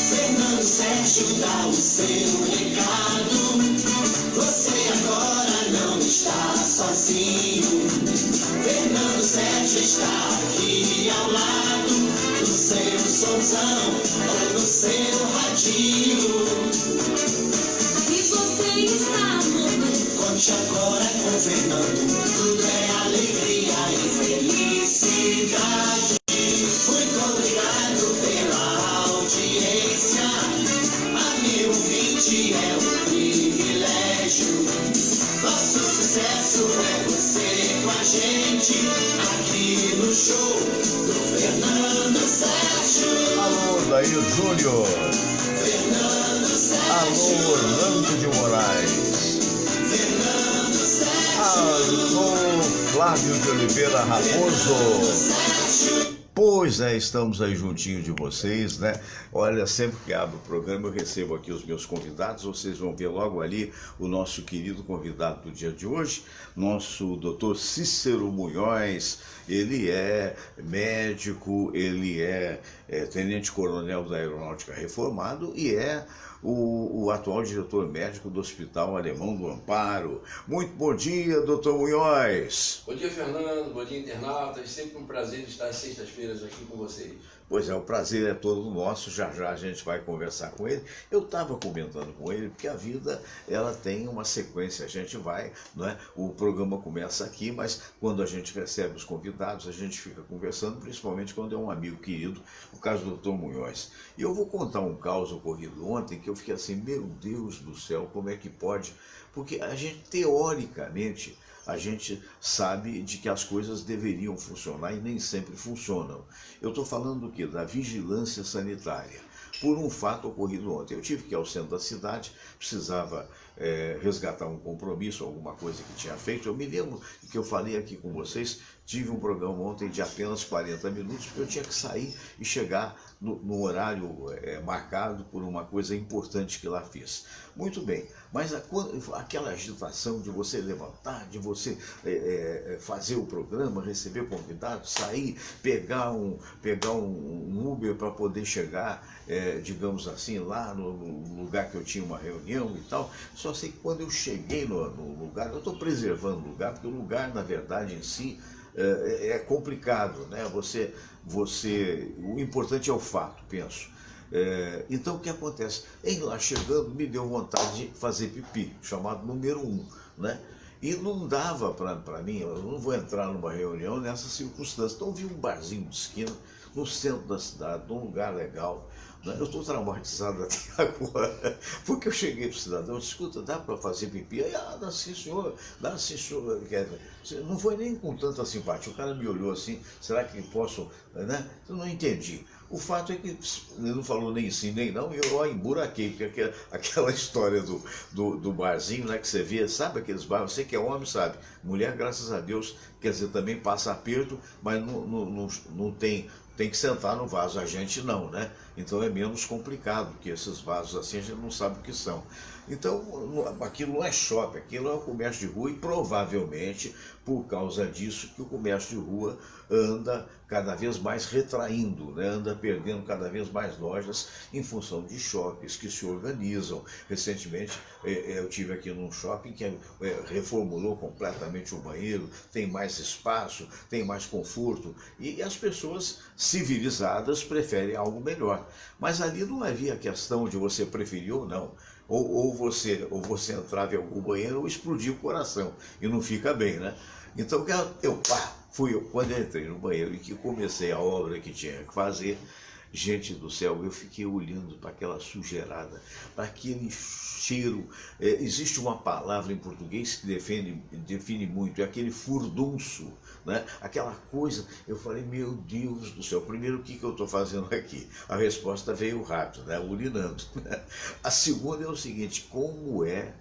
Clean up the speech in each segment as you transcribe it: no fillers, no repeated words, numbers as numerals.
Fernando Sérgio dá o seu recado. Você agora não está sozinho. Fernando Sérgio está aqui ao lado do seu somzão ou no seu radinho. Se você está no Conte agora com Fernando. Tudo é alegria e felicidade. Muito obrigado pela audiência. A meu ouvinte é um privilégio. Nosso sucesso é você com a gente aqui no show do Fernando Sérgio. Alô, Daí Júnior. Fernando Sérgio. Alô, Orlando de Moraes. Fernando Sérgio. Alô, Flávio de Oliveira Raposo. Sérgio. Pois é, estamos aí juntinho de vocês, né? Olha, sempre que abro o programa eu recebo aqui os meus convidados, vocês vão ver logo ali o nosso querido convidado do dia de hoje, nosso doutor Cícero Munhoz. Ele é médico, ele é tenente-coronel da Aeronáutica reformado e é o atual diretor médico do Hospital Alemão do Amparo. Muito bom dia, doutor Munhoz. Bom dia, Fernando. Bom dia, internautas. Sempre um prazer estar às sextas-feiras aqui com vocês. Pois é, o prazer é todo nosso, já já a gente vai conversar com ele. Eu estava comentando com ele, porque a vida, ela tem uma sequência, a gente vai, não é? O programa começa aqui, mas quando a gente recebe os convidados, a gente fica conversando, principalmente quando é um amigo querido, o caso do Dr. Munhoz. E eu vou contar um caso ocorrido ontem, que eu fiquei assim, meu Deus do céu, como é que pode? Porque a gente, teoricamente, a gente sabe de que as coisas deveriam funcionar e nem sempre funcionam. Eu estou falando do quê? Da vigilância sanitária. Por um fato ocorrido ontem. Eu tive que ir ao centro da cidade, precisava resgatar um compromisso, alguma coisa que tinha feito. Eu me lembro que eu falei aqui com vocês, tive um programa ontem de apenas 40 minutos, porque eu tinha que sair e chegar no horário marcado por uma coisa importante que lá fiz. Muito bem, mas aquela agitação de você levantar, de você fazer o programa, receber convidados, sair, pegar um Uber para poder chegar, digamos assim, lá no lugar que eu tinha uma reunião e tal. Só sei que quando eu cheguei no lugar, eu estou preservando o lugar, porque o lugar, na verdade, em si, é complicado, né? O importante é o fato, penso. Então o que acontece? Em lá chegando me deu vontade de fazer pipi, chamado número 1, né? E não dava para mim, eu não vou entrar numa reunião nessas circunstâncias. Então eu vi um barzinho de esquina no centro da cidade, num lugar legal. Eu estou traumatizado até agora, porque eu cheguei para o cidadão, escuta, dá para fazer pipi? Aí, dá sim, senhor, dá sim, senhor. Não foi nem com tanta simpatia, o cara me olhou assim, será que posso, né? Eu não entendi. O fato é que ele não falou nem sim nem não, e eu emburaquei, porque aquela história do barzinho, né, que você vê, sabe aqueles bares, você que é homem sabe, mulher, graças a Deus, quer dizer, também passa aperto, mas não tem que sentar no vaso, a gente não, né? Então é menos complicado, porque esses vasos assim a gente não sabe o que são. Então aquilo não é shopping, aquilo é o comércio de rua e provavelmente por causa disso que o comércio de rua anda cada vez mais retraindo, né? Anda perdendo cada vez mais lojas em função de shoppings que se organizam. Recentemente eu tive aqui num shopping que reformulou completamente o banheiro, tem mais espaço, tem mais conforto e as pessoas civilizadas preferem algo melhor. Mas ali não havia questão de você preferir ou não. Ou você entrava em algum banheiro ou explodia o coração e não fica bem, né? Então quando eu entrei no banheiro e que comecei a obra que tinha que fazer, gente do céu, eu fiquei olhando para aquela sujeirada, para aquele cheiro. Existe uma palavra em português que define muito, é aquele furdunço, né? Aquela coisa. Eu falei, meu Deus do céu, primeiro, o que eu estou fazendo aqui? A resposta veio rápido, né? Urinando. A segunda é o seguinte,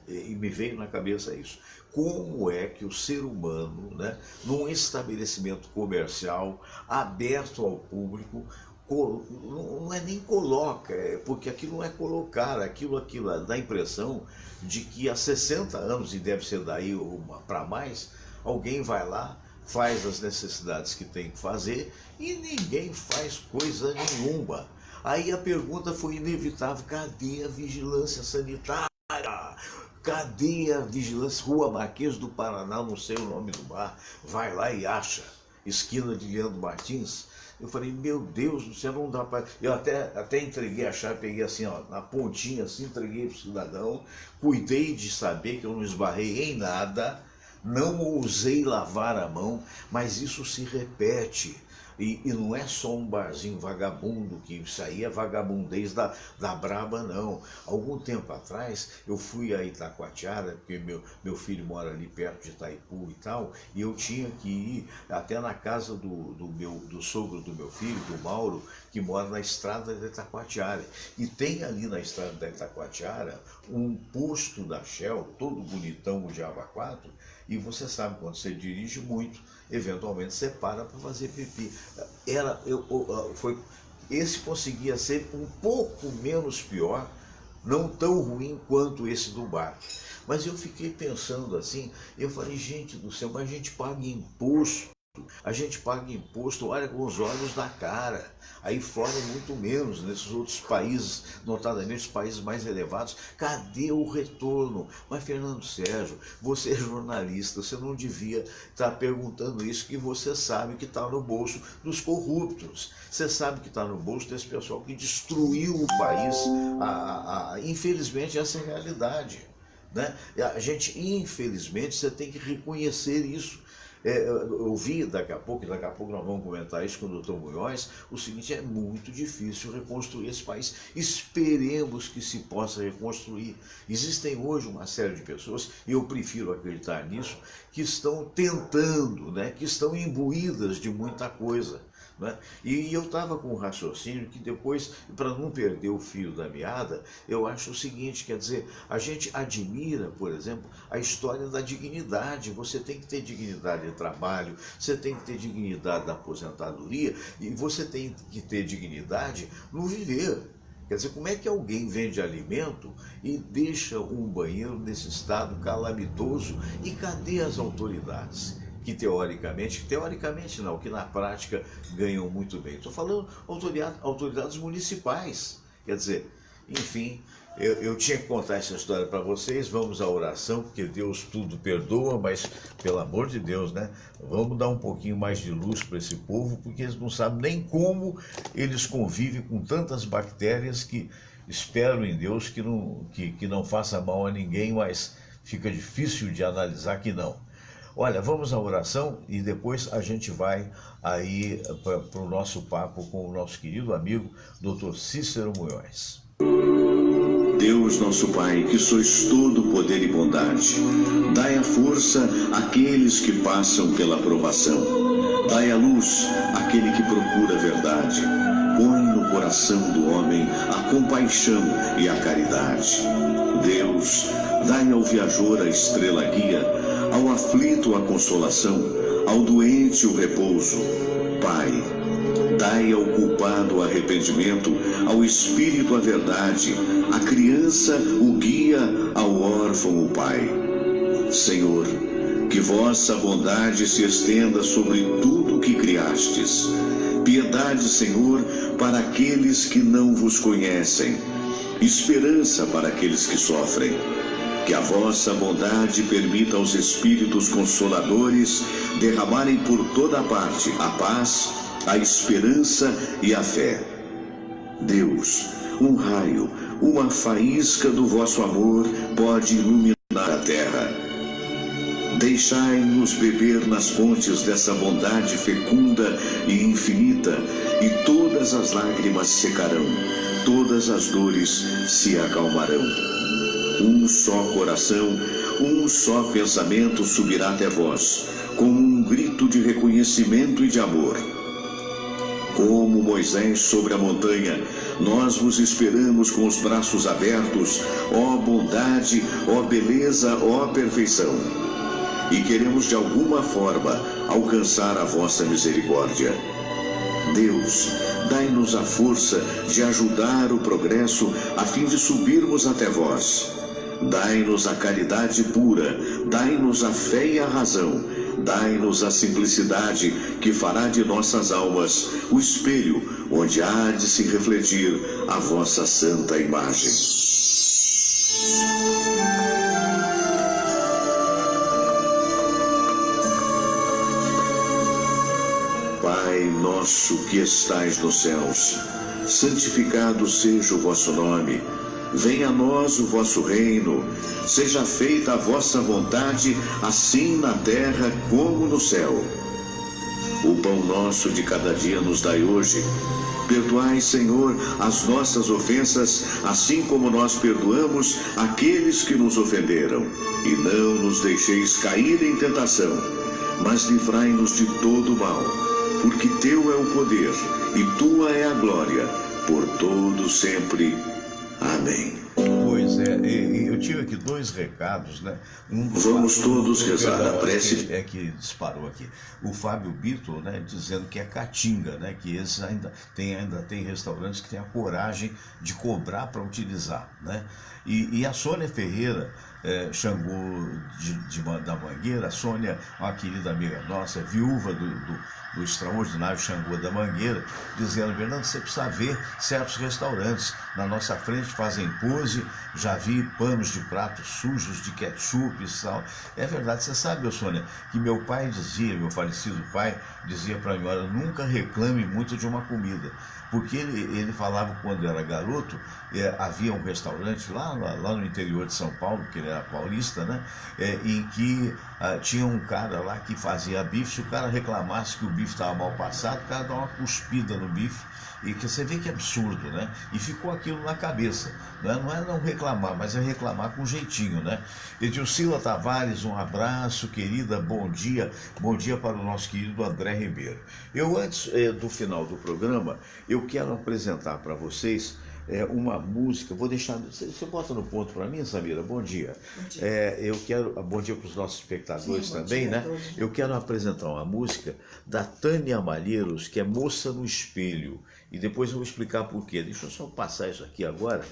e me veio na cabeça isso, como é que o ser humano, né, num estabelecimento comercial aberto ao público, não é nem coloca, porque aquilo não é colocar, aquilo dá a impressão de que há 60 anos, e deve ser daí para mais, alguém vai lá, faz as necessidades que tem que fazer e ninguém faz coisa nenhuma. Aí a pergunta foi inevitável: cadê a vigilância sanitária? Cadê a vigilância? Rua Marquês do Paraná, não sei o nome do bar, vai lá e acha, esquina de Leandro Martins. Eu falei, meu Deus do céu, não dá para... Eu até entreguei a chave, peguei assim, ó, na pontinha, assim, entreguei para o cidadão, cuidei de saber que eu não esbarrei em nada, não ousei lavar a mão, mas isso se repete. E não é só um barzinho vagabundo, que isso aí é vagabundez da braba, não. Algum tempo atrás, eu fui a Itacoatiara, porque meu filho mora ali perto de Itaipu e tal, e eu tinha que ir até na casa do sogro do meu filho, do Mauro, que mora na estrada da Itacoatiara. E tem ali na estrada da Itacoatiara um posto da Shell, todo bonitão, o Java 4, e você sabe, quando você dirige muito, eventualmente você para fazer pipi. Esse conseguia ser um pouco menos pior, não tão ruim quanto esse do bar. Mas eu fiquei pensando assim, eu falei, gente do céu, mas a gente paga imposto, olha com os olhos da cara. Aí fora muito menos, nesses outros países, notadamente os países mais elevados, cadê o retorno? Mas Fernando Sérgio, você é jornalista, você não devia estar perguntando isso, que você sabe que está no bolso dos corruptos. Você sabe que está no bolso desse pessoal que destruiu o país. Infelizmente essa é a realidade, né? A gente, infelizmente, você tem que reconhecer isso. Eu vi daqui a pouco nós vamos comentar isso com o doutor Munhoz, o seguinte: é muito difícil reconstruir esse país. Esperemos que se possa reconstruir. Existem hoje uma série de pessoas, e eu prefiro acreditar nisso, que estão tentando, né, que estão imbuídas de muita coisa. Né? E eu estava com um raciocínio que depois, para não perder o fio da meada, eu acho o seguinte, quer dizer, a gente admira, por exemplo, a história da dignidade. Você tem que ter dignidade de trabalho, você tem que ter dignidade da aposentadoria, e você tem que ter dignidade no viver. Quer dizer, como é que alguém vende alimento e deixa um banheiro nesse estado calamitoso? E cadê as autoridades? Que teoricamente não, que na prática ganham muito bem. Estou falando autoridades municipais. Quer dizer, enfim, eu tinha que contar essa história para vocês. Vamos à oração, porque Deus tudo perdoa, mas, pelo amor de Deus, né? Vamos dar um pouquinho mais de luz para esse povo, porque eles não sabem nem como eles convivem com tantas bactérias que espero em Deus que não faça mal a ninguém, mas fica difícil de analisar que não. Olha, vamos à oração e depois a gente vai aí para o nosso papo com o nosso querido amigo, Dr. Cícero Munhoz. Deus nosso Pai, que sois todo poder e bondade, dai a força àqueles que passam pela provação. Dai a luz àquele que procura a verdade. Põe no coração do homem a compaixão e a caridade. Deus, dai ao viajor a estrela guia, ao aflito a consolação, ao doente o repouso. Pai, dai ao culpado o arrependimento, ao espírito a verdade, à criança o guia, ao órfão o pai. Senhor, que vossa bondade se estenda sobre tudo o que criastes. Piedade, Senhor, para aqueles que não vos conhecem. Esperança para aqueles que sofrem. Que a vossa bondade permita aos Espíritos Consoladores derramarem por toda parte a paz, a esperança e a fé. Deus, um raio, uma faísca do vosso amor pode iluminar a terra. Deixai-nos beber nas fontes dessa bondade fecunda e infinita, e todas as lágrimas secarão, todas as dores se acalmarão. Um só coração, um só pensamento subirá até vós, como um grito de reconhecimento e de amor. Como Moisés sobre a montanha, nós vos esperamos com os braços abertos, ó bondade, ó beleza, ó perfeição. E queremos de alguma forma alcançar a vossa misericórdia. Deus, dai-nos a força de ajudar o progresso a fim de subirmos até vós. Dai-nos a caridade pura, dai-nos a fé e a razão, Dai-nos a simplicidade que fará de nossas almas o espelho onde há de se refletir a vossa santa imagem. Pai nosso que estais nos céus, santificado seja o vosso nome. Venha a nós o vosso reino, seja feita a vossa vontade, assim na terra como no céu. O pão nosso de cada dia nos dai hoje. Perdoai, Senhor, as nossas ofensas, assim como nós perdoamos aqueles que nos ofenderam. E não nos deixeis cair em tentação, mas livrai-nos de todo mal, porque teu é o poder e tua é a glória, por todo sempre. Amém. Pois é, eu tive aqui dois recados, né? Vamos todos rezar a prece. Que disparou aqui. O Fábio Bito, né, dizendo que é Caatinga, né? Que esses ainda tem restaurantes que têm a coragem de cobrar para utilizar, né? E a Sônia Ferreira, Xangô da Mangueira, a Sônia, uma querida amiga nossa, viúva do extraordinário Xangô da Mangueira, dizendo: Fernando, você precisa ver certos restaurantes. Na nossa frente fazem pose, já vi panos de pratos sujos de ketchup e sal. É verdade, você sabe, Sônia, que meu pai dizia, meu falecido pai, dizia para mim: olha, nunca reclame muito de uma comida. Porque ele falava, quando era garoto, havia um restaurante lá no interior de São Paulo, que ele era paulista, né? Em que tinha um cara lá que fazia bife. Se o cara reclamasse que o bife estava mal passado, o cara dava uma cuspida no bife. E que você vê que é absurdo, né? E ficou aquilo na cabeça. Não é não reclamar, mas é reclamar com jeitinho, né? Edilcila Tavares, um abraço, querida, bom dia. Bom dia para o nosso querido André Ribeiro. Eu, antes do final do programa, eu quero apresentar para vocês uma música. Vou deixar. Você bota no ponto para mim, Samira? Bom dia. Bom dia. Bom dia para os nossos espectadores. Sim, também, dia, né? Eu quero apresentar uma música da Tânia Malheiros, que é Moça no Espelho. E depois eu vou explicar por quê. Deixa eu só passar isso aqui agora,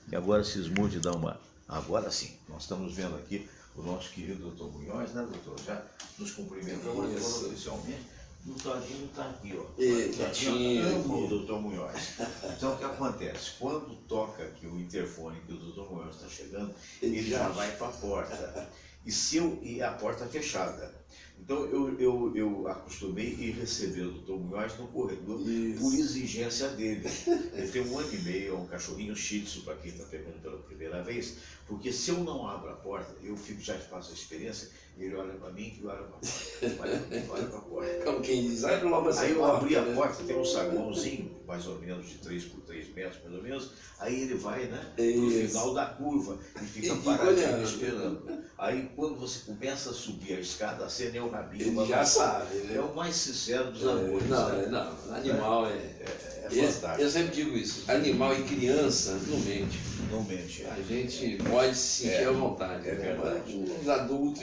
que agora cismou de dar uma... Agora sim, nós estamos vendo aqui o nosso querido doutor Munhoz, né, doutor? Já nos cumprimentamos oficialmente. O Todinho está aqui, ó. Eu amo o doutor Munhoz. Então, o que acontece? Quando toca aqui o interfone que o doutor Munhoz está chegando, ele já vai para a porta. E a porta fechada. Então, eu acostumei ir receber o doutor Munhoz no corredor. Isso. Por exigência dele. Ele tem 1 ano e meio, é um cachorrinho shih tzu, para quem está pegando pela primeira vez, porque se eu não abro a porta, eu já faço a experiência, ele olha para mim e olha para a porta. Olha para a porta. Como quem diz, abre logo essa porta. Aí eu abri a porta, tem um saguãozinho, mais ou menos de 3 por 3 metros, mais ou menos. Aí ele vai, né, no final da curva e fica paradinho esperando. Aí quando você começa a subir a escada, acende o rabinho. Ele já sabe, né? É o mais sincero dos amores. Não, animal é fantástico. Eu sempre digo isso, animal e criança não mente. Não mente. A gente pode se sentir à vontade. É verdade. Os adultos,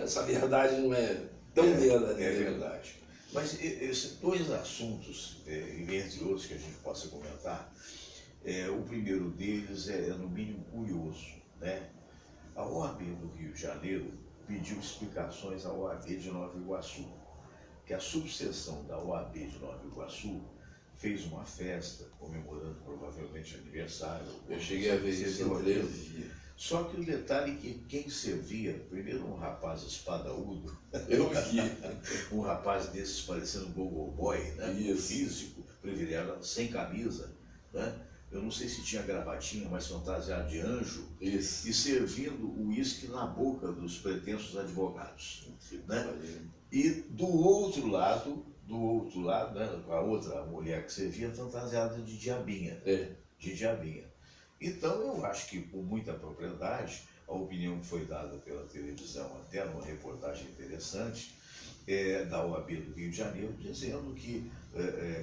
essa verdade não é tão verdadeira. É verdade. Mas esses dois assuntos, entre outros que a gente possa comentar, o primeiro deles é no mínimo curioso, né? A OAB do Rio de Janeiro pediu explicações à OAB de Nova Iguaçu, que a subseção da OAB de Nova Iguaçu fez uma festa comemorando provavelmente aniversário. Eu cheguei a ver isso no dia. Só que o detalhe é que quem servia, primeiro um rapaz espadaúdo, eu vi. Um rapaz desses parecendo um gogo boy, né? Físico, privilegiado, sem camisa, né? Eu não sei se tinha gravatinha, mas fantasiado de anjo. Isso. E servindo o uísque na boca dos pretensos advogados. Né? E do outro lado, né, a outra mulher que servia fantasiada de diabinha. De diabinha. Então eu acho que, com muita propriedade, a opinião que foi dada pela televisão, até numa reportagem interessante, da OAB do Rio de Janeiro, dizendo que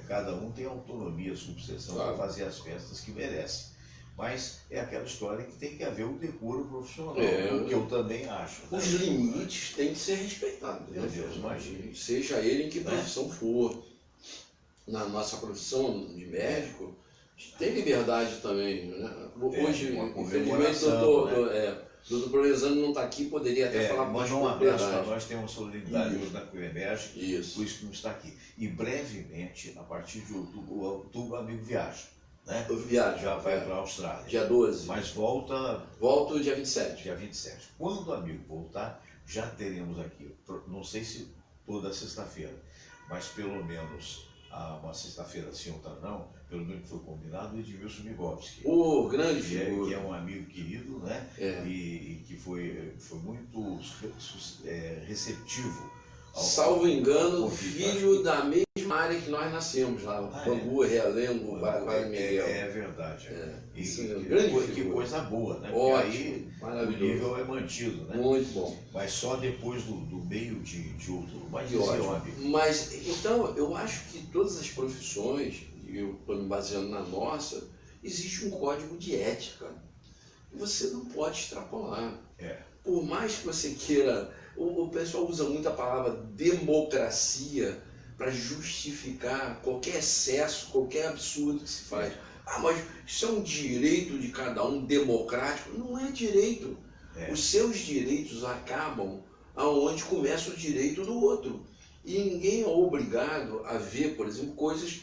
cada um tem autonomia, subseção, para fazer as festas que merece. Mas é aquela história que tem que haver o decoro profissional, o que eu também acho. Os limites têm que ser respeitados. Meu Deus, imagine. Seja ele em que profissão for. Na nossa profissão de médico, tem liberdade também. Né? Hoje, infelizmente, Doutor Provenzano não está aqui, poderia até falar mais mandar um abraço para propriedade. nós, temos solidariedade hoje na Coemerge, Isso. por isso que não está aqui. E brevemente, a partir de outubro o amigo viaja, né? Eu viajo. Já vai para a Austrália. Dia 12. Mas volta Volto dia 27. dia 27. Quando o amigo voltar, já teremos aqui, não sei se toda sexta-feira, mas pelo menos uma sexta-feira sim, outra não, pelo menos foi combinado, o Edmilson Migovski. Ô, grande Que figura. é um amigo querido, né? É. E que foi muito receptivo. Salvo engano, convite. filho da mesma área que nós nascemos lá, Bangu, Realengo, Vale Miguel. É verdade. E Isso é que, grande que figura. coisa boa, né? Ótimo, Porque aí o maravilhoso. nível é mantido, né? Muito bom. Mas só depois do meio de outubro. Mas Que esse é ótimo. um amigo. Mas, então, eu acho que todas as profissões, e eu estou me baseando na nossa, existe um código de ética. Você não pode extrapolar. É. Por mais que você queira... O pessoal usa muito a palavra democracia para justificar qualquer excesso, qualquer absurdo que se faz. Ah, mas isso é um direito de cada um democrático. Não é direito. É. Os seus direitos acabam aonde começa o direito do outro. E ninguém é obrigado a ver, por exemplo, coisas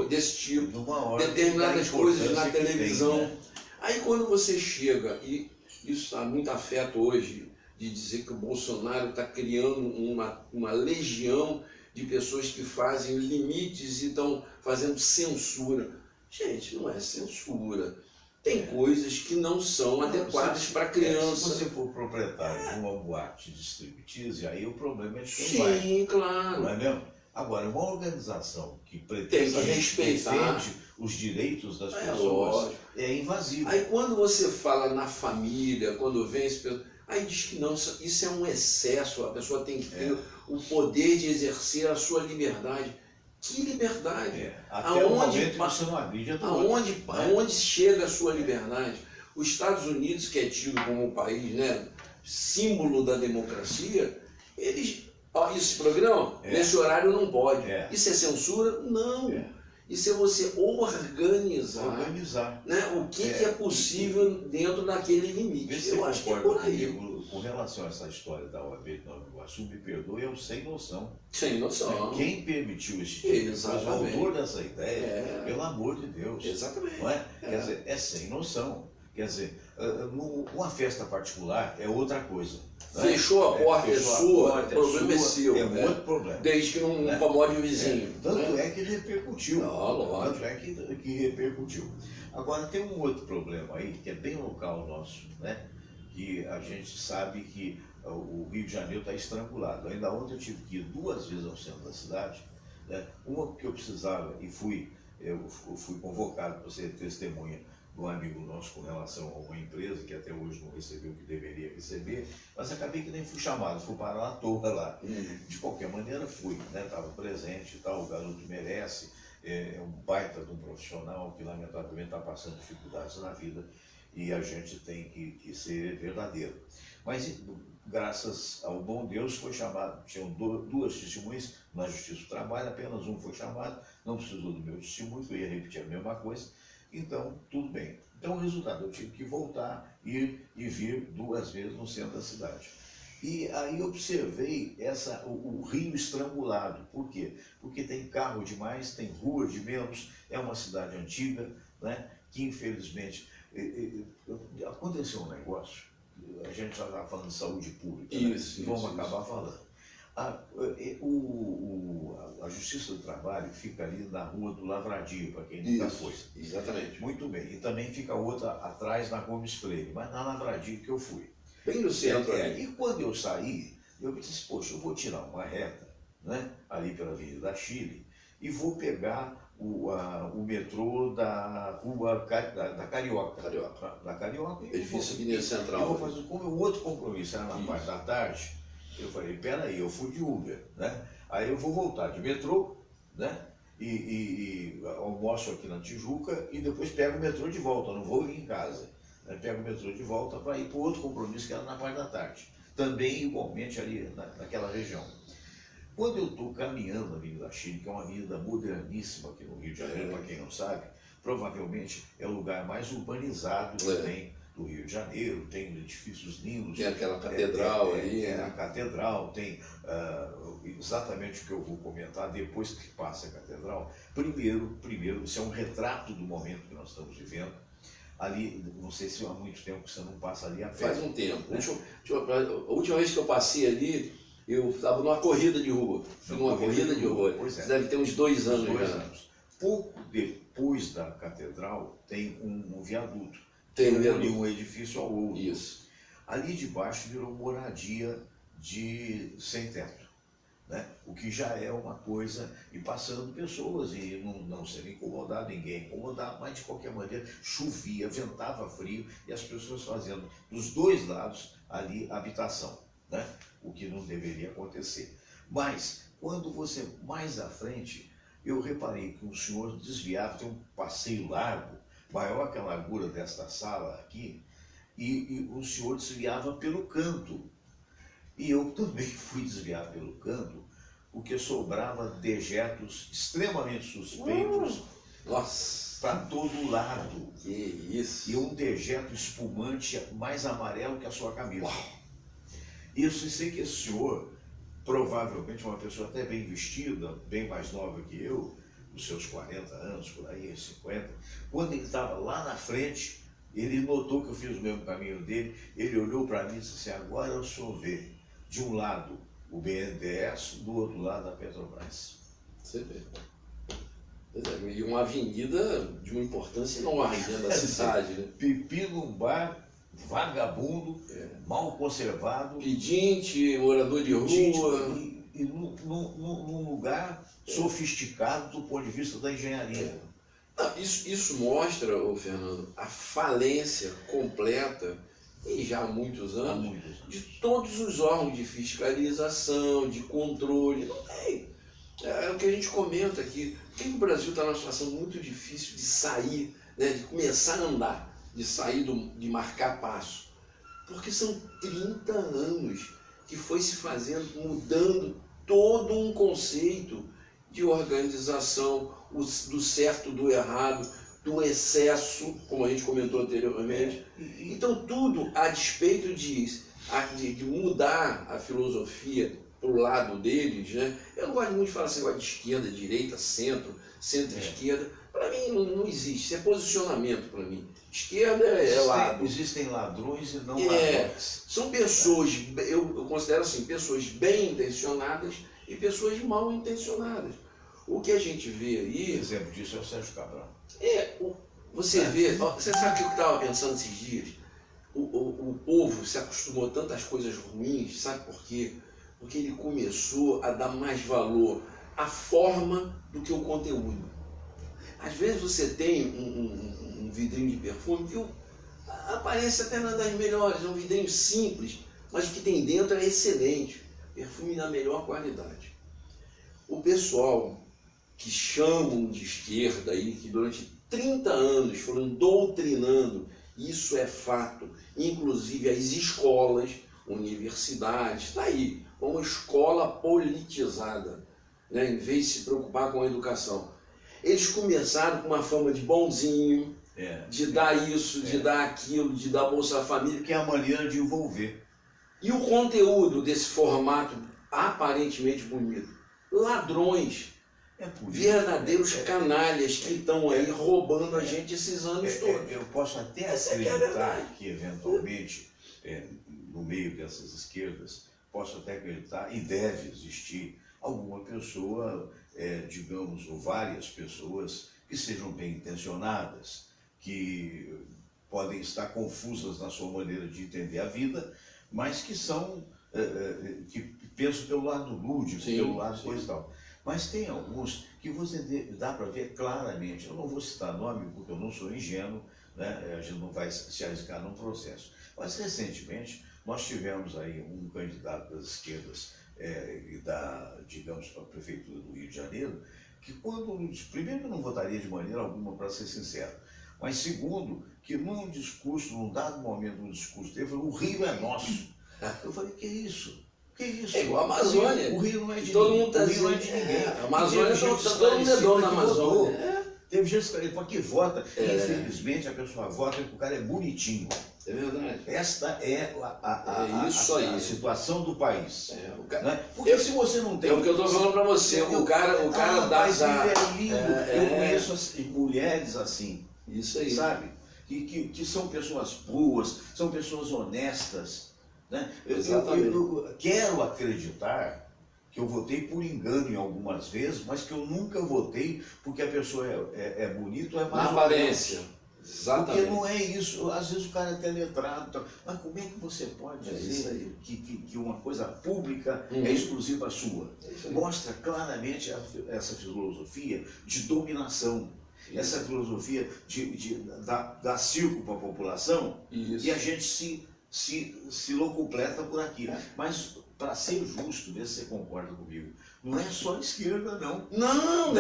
desse tipo, Numa hora determinadas da coisas na importância que televisão. tem, né? Aí quando você chega, e isso está muito afeto hoje, de dizer que o Bolsonaro está criando uma legião de pessoas que fazem limites e estão fazendo censura. Gente, não é censura. Tem coisas que não são adequadas para criança. Se você for proprietário de uma boate de striptease, aí o problema é de quem vai. Sim, claro. Não é mesmo? Agora, uma organização que Tem pretende que respeitar. defende os direitos das É pessoas lógico. é invasiva. Aí quando você fala na família, quando vem esse pessoal, aí diz que não, isso é um excesso, a pessoa tem que ter o poder de exercer a sua liberdade. Que liberdade? Até Aonde o momento pa- você não agride a do outro, Aonde, né? aonde chega a sua liberdade? Os Estados Unidos, que é tido como um país, né, símbolo da democracia, eles... Ó, esse programa, nesse horário não pode. É. Isso é censura? Não. É. Isso é você organizar, né, o que é possível dentro daquele limite. Vê se Eu você acho que é concorda por aí. comigo com relação a essa história da OAB de Nova Iguaçu, me perdoe, eu sem noção. Sem noção. Quem permitiu esse tipo de coisa, o Exatamente. autor dessa ideia, É. pelo amor de Deus. Exatamente. Não é? Quer dizer, é sem noção. Quer dizer, uma festa particular é outra coisa. Não é? Fechou a porta, é fechou a sua, porta, o problema é sua, seu. É né? outro problema. Desde que não Né? incomode o vizinho. Tanto né? é que repercutiu. Lógico. Tanto é que repercutiu. Agora, tem um outro problema aí, que é bem local nosso, né? Que a gente sabe que o Rio de Janeiro está estrangulado. Ainda ontem eu tive que ir 2 vezes ao centro da cidade, né? Uma porque eu precisava e eu fui convocado para ser testemunha de um amigo nosso com relação a uma empresa que até hoje não recebeu o que deveria receber, mas acabei que nem fui chamado, fui parar à toa lá. De qualquer maneira fui, né? Estava presente e tal, o garoto merece, é um baita de um profissional que lamentavelmente está passando dificuldades na vida e a gente tem que ser verdadeiro. Mas graças ao bom Deus foi chamado, tinham 2 testemunhas na Justiça do Trabalho, apenas um foi chamado, não precisou do meu testemunho, eu ia repetir a mesma coisa, então tudo bem. Então o resultado, eu tive que voltar, ir e vir 2 vezes no centro da cidade. E aí observei o rio estrangulado. Por quê? Porque tem carro demais, tem rua de menos, é uma cidade antiga, né? Que infelizmente aconteceu um negócio, a gente já estava falando de saúde pública, Isso, né? Vamos isso. acabar falando. A Justiça do Trabalho fica ali na Rua do Lavradio, para quem nunca foi. Exatamente. Muito bem. E também fica outra atrás na Gomes Freire, mas na Lavradio que eu fui. Bem no centro ali. E quando eu saí, eu disse, poxa, eu vou tirar uma reta, né, ali pela Avenida da Chile, e vou pegar o metrô da Rua da Carioca. Da Carioca. Edifício Avenida Central. Eu vou fazer, como o outro compromisso era na parte da tarde, eu falei, peraí, eu fui de Uber, né? Aí eu vou voltar de metrô, né? E almoço aqui na Tijuca e depois pego o metrô de volta, não vou ir em casa. Pego o metrô de volta para ir para outro compromisso que era na parte da tarde. Também igualmente ali naquela região. Quando eu estou caminhando na Avenida da Chile, que é uma avenida moderníssima aqui no Rio de Janeiro, para quem não sabe, provavelmente é o lugar mais urbanizado que tem do Rio de Janeiro, tem edifícios lindos. Tem aquela catedral ali. É, né? a catedral, tem exatamente o que eu vou comentar depois que passa a catedral. Primeiro, isso é um retrato do momento que nós estamos vivendo. Ali, não sei se há muito tempo que você não passa ali a pé. Faz um tempo. A última vez que eu passei ali, eu estava numa corrida de rua. Fui numa corrida de rua. Pois é. Isso deve ter uns 2 anos já. Pouco depois da catedral tem um viaduto. Tem um de viaduto. um edifício ao outro. Isso. Ali de baixo virou moradia de sem teto, né? O que já é uma coisa, e passando pessoas, e não sendo incomodado, ninguém incomodado, mas de qualquer maneira chovia, ventava frio, e as pessoas fazendo dos dois lados ali habitação, né? O que não deveria acontecer. Mas, quando você, mais à frente, eu reparei que o senhor desviava, tem um passeio largo, maior que a largura desta sala aqui, e o senhor desviava pelo canto. E eu também fui desviar pelo canto, porque sobrava dejetos extremamente suspeitos Nossa, para todo lado. que isso. E um dejeto espumante mais amarelo que a sua camisa. E eu sei que esse senhor, provavelmente uma pessoa até bem vestida, bem mais nova que eu, nos seus 40 anos, por aí, 50, quando ele estava lá na frente, ele notou que eu fiz o mesmo caminho dele, ele olhou para mim e disse assim, agora o senhor vê, de um lado o BNDES, do outro lado a Petrobras. Você vê. E uma avenida de uma importância enorme dentro da cidade, né? Pipi num bar, vagabundo, mal conservado, Pedinte, morador de rua. e num lugar sofisticado do ponto de vista da engenharia. Não, isso mostra, ô Fernando, a falência completa, e já há muitos Há anos, muitos anos. de todos os órgãos de fiscalização, de controle. Não tem. É o que a gente comenta aqui. Por que o Brasil está numa situação muito difícil de sair, né, de começar a andar, de sair, de marcar passo? Porque são 30 anos que foi se fazendo, mudando todo um conceito de organização, do certo, do errado, do excesso, como a gente comentou anteriormente. Então tudo a despeito de mudar a filosofia para o lado deles, né? Eu não gosto muito de falar assim, de esquerda, direita, centro-esquerda. Para mim não existe, isso é posicionamento para mim. Esquerda é lado. Existem ladrões e não ladrões. São pessoas, eu considero assim, pessoas bem intencionadas e pessoas mal intencionadas. O que a gente vê aí... Um exemplo disso é o Sérgio Cabral. Você vê, você sabe o que eu estava pensando esses dias? O povo se acostumou a tantas coisas ruins, sabe por quê? Porque ele começou a dar mais valor à forma do que o conteúdo. Às vezes você tem um vidrinho de perfume que aparece até uma das melhores, é um vidrinho simples, mas o que tem dentro é excelente. Perfume da melhor qualidade. O pessoal que chamam de esquerda aí, que durante 30 anos foram doutrinando, isso é fato, inclusive as escolas, universidades, está aí, uma escola politizada, né, em vez de se preocupar com a educação. Eles começaram com uma fama de bonzinho, de dar isso, de dar aquilo, de dar Bolsa Família. Que é a maneira de envolver. E o conteúdo desse formato aparentemente bonito? Ladrões, verdadeiros canalhas que estão aí roubando a gente esses anos todos. Eu posso até Essa é acreditar que eventualmente, no meio dessas esquerdas, posso até acreditar, e deve existir, alguma pessoa, digamos, ou várias pessoas que sejam bem intencionadas, que podem estar confusas na sua maneira de entender a vida, mas que são, que pensam pelo lado lúdico, pelo lado coisa e tal. Mas tem alguns que você dá para ver claramente, eu não vou citar nome porque eu não sou ingênuo, né? A gente não vai se arriscar num processo. Mas recentemente nós tivemos aí um candidato das esquerdas, digamos, para a Prefeitura do Rio de Janeiro, que primeiro eu não votaria de maneira alguma, para ser sincero, mas segundo, que num discurso, num dado momento do discurso dele, falou, o Rio é nosso. Eu falei, que isso? Que isso? É igual a Amazônia. O Rio não é de todo ninguém. mundo tá O Rio não é de dizendo, ninguém. a Amazônia todo mundo é dono da Amazônia. Teve gente que falou, que vota. Infelizmente a pessoa vota porque o cara é bonitinho. É verdade. Esta é isso aí. a situação do país. O cara, Né? Porque se você não tem... é o que eu estou falando para você. O cara dá... Mas ele é lindo. Eu conheço mulheres assim. Isso aí. Sabe? Que são pessoas boas, são pessoas honestas. Né? Exatamente. Eu quero acreditar que eu votei por engano em algumas vezes, mas que eu nunca votei porque a pessoa é bonita ou é mais Na aparência. Exatamente. Porque não é isso. Às vezes o cara é até letrado. Mas como é que você pode dizer que uma coisa pública é exclusiva sua? Mostra claramente essa filosofia de dominação. Essa filosofia de dar circo para a população. E a gente se locupleta por aqui. Mas, para ser justo, ver se você concorda comigo, não é só a esquerda, não. Não.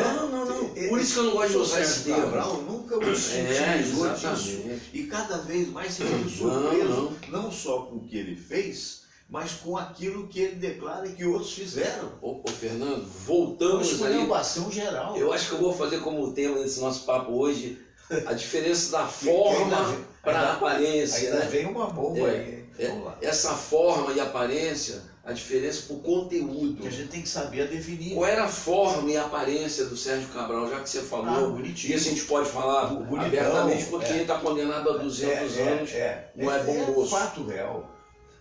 Por isso que eu não gosto de usar esse termo. Cabral nunca o utilizou disso. E cada vez mais se fica surpreso, não só com o que ele fez, mas com aquilo que ele declara que outros fizeram. Ô Fernando, voltamos uma aí. inovação geral. Eu acho que eu vou fazer como tema desse nosso papo hoje, a diferença da forma para a aparência. Ainda vem uma bomba aí. Vamos lá. Essa forma e aparência, a diferença para o conteúdo. Que a gente tem que saber definir. Qual era a forma e a aparência do Sérgio Cabral, já que você falou? Bonitinho. Isso a gente pode falar Bonitão, abertamente, porque ele está condenado a 200 anos, não é bom moço. É fato real,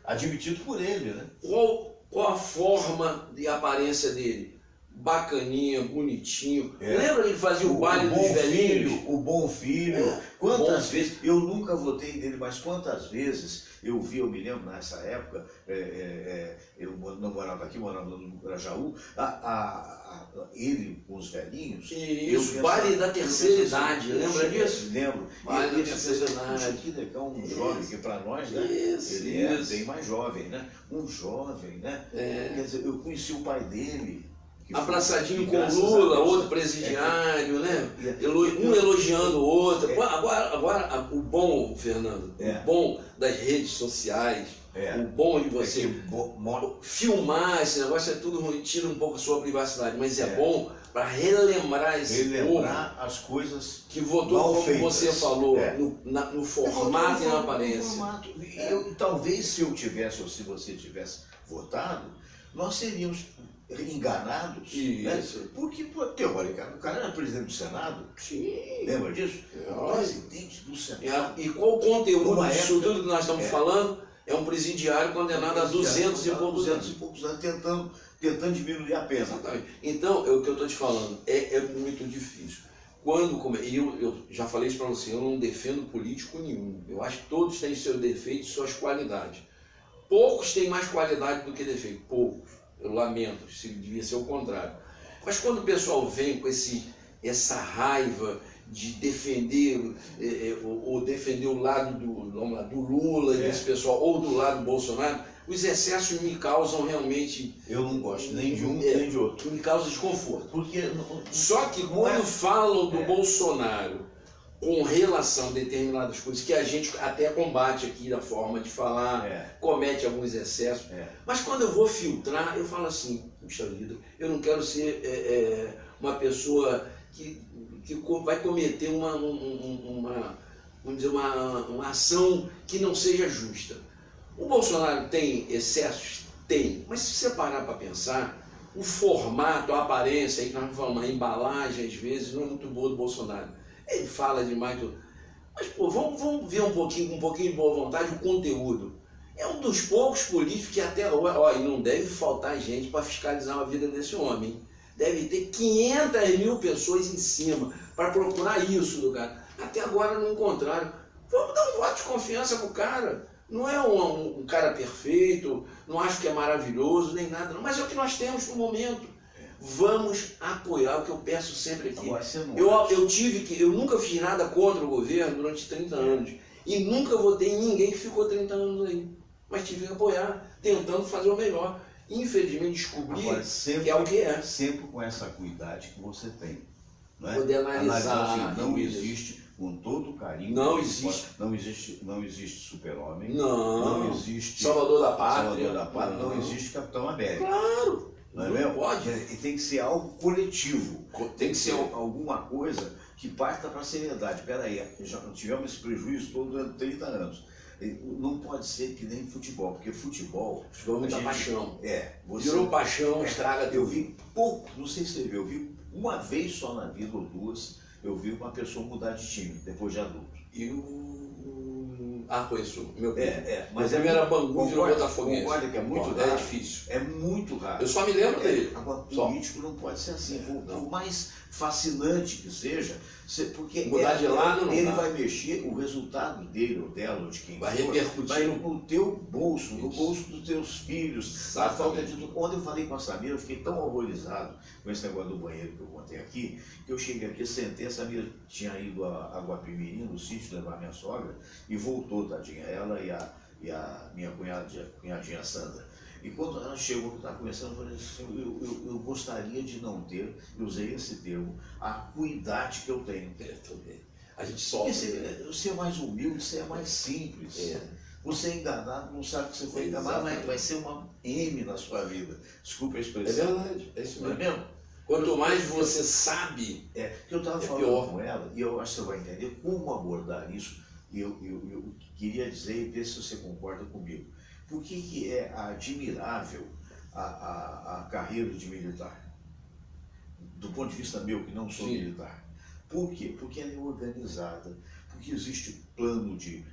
admitido por ele, né? Qual a forma e aparência dele? Bacaninha, bonitinho. Lembra ele fazia o baile dos velhinhos? O bom filho. Quantas vezes, eu nunca votei nele, mas quantas vezes eu me lembro nessa época, eu não morava aqui, morava no Grajaú, ele com os velhinhos. Isso, baile da terceira idade, lembra disso? Lembro. Baile da terceira idade. Que legal, um jovem, que para nós, né? Ele é bem mais jovem, né? Um jovem, né? Quer dizer, eu conheci o pai dele. Abraçadinho com Lula, outro presidiário, né? Um elogiando o outro. Agora, o bom, Fernando, o bom das redes sociais, o bom de você filmar esse negócio, é tudo ruim, tira um pouco a sua privacidade, mas é bom para relembrar esse povo as coisas que votou, como feitas. Você falou, no formato e na aparência. Talvez se eu tivesse, ou se você tivesse votado, nós seríamos enganados, né? Porque, teoricamente, o cara era presidente do Senado. Sim. Lembra disso? Presidente do Senado. E qual o conteúdo disso tudo que nós estamos falando? É um presidiário condenado a 200 e poucos anos, tentando diminuir a pena. Exatamente. Então, o que eu estou te falando, é muito difícil. E eu já falei isso para você, eu não defendo político nenhum. Eu acho que todos têm seus defeitos e suas qualidades. Poucos têm mais qualidade do que defeito, poucos. Eu lamento, devia ser o contrário. Mas quando o pessoal vem com essa raiva de defender, ou defender o lado do Lula, desse pessoal, ou do lado do Bolsonaro, os excessos me causam realmente... Eu não gosto nem de um nem de outro. Me causa desconforto. Porque Só que quando falam do Bolsonaro com relação a determinadas coisas que a gente até combate aqui da forma de falar, comete alguns excessos, mas quando eu vou filtrar, eu falo assim, puxa vida, eu não quero ser uma pessoa que vai cometer uma ação que não seja justa. O Bolsonaro tem excessos? Tem, mas se você parar para pensar, o formato, a aparência, aí que nós vamos falar, uma embalagem às vezes não é muito boa do Bolsonaro. Ele fala demais, mas pô, vamos ver um pouquinho de boa vontade o conteúdo. É um dos poucos políticos que até agora, e não deve faltar gente para fiscalizar a vida desse homem. Deve ter 500 mil pessoas em cima para procurar isso do cara. Até agora não encontraram. Vamos dar um voto de confiança pro cara. Não é um cara perfeito, não acho que é maravilhoso, nem nada, não, mas é o que nós temos no momento. Vamos apoiar o que eu peço sempre aqui. Eu nunca fiz nada contra o governo durante 30 anos. E nunca votei em ninguém que ficou 30 anos aí. Mas tive que apoiar, tentando fazer o melhor. Infelizmente descobri que é o que é. Sempre com essa cuidade que você tem. Não é? Poder analisar. Assim, não existe, com todo carinho. Não existe. Não existe Super-Homem. Não existe Salvador da Pátria. Não existe Capitão América. Claro. Não pode. E tem que ser algo coletivo. Tem que ser alguma coisa que parta para a seriedade. Espera aí, já tivemos esse prejuízo todo durante 30 anos. não pode ser que nem futebol, porque futebol... Futebol é muita a gente- paixão. Você, Virou paixão, estraga eu tudo. vi pouco, não sei se você viu, eu vi uma vez só na vida, ou duas, eu vi uma pessoa mudar de time, depois de adulto. E conheço, meu primo. Mas Meu primo era Bangu e virou Botafoguense. Concorda que é muito Concordo, raro? é difícil. É muito raro. Eu só me lembro dele. Agora, Só. político não pode ser assim. Por não. mais fascinante que seja, porque Mudar de lado não ele dá. vai mexer, o resultado dele ou dela, ou de quem Vai for, repercutir. vai no teu bolso, no Isso. bolso dos teus filhos. A Exatamente. falta de tudo. Quando eu falei com a Samira, eu fiquei tão horrorizado com esse negócio do banheiro que eu contei aqui, que eu cheguei aqui, sentei, a Samira tinha ido a Guapimirim, no sítio, levar minha sogra, e voltou, tadinha, ela e a minha cunhadinha Sandra. E quando ela chegou, que estava conversando, eu falei assim, eu gostaria de não ter, eu usei esse termo, a acuidade que eu tenho. Também. A gente Porque sofre. você é mais humilde, você é mais simples. É. Você é enganado, não sabe que você foi enganado, mas vai ser uma M na sua vida. Desculpa a É expressão. verdade, é isso Não é mesmo. mesmo? Quanto mais você sabe, Que eu estava É falando pior. com ela, e eu acho que você vai entender como abordar isso, e eu queria dizer e ver se você concorda comigo. Por que é admirável a carreira de militar? Do ponto de vista meu, que não sou Sim. militar. Por quê? Porque ela é organizada, porque existe plano de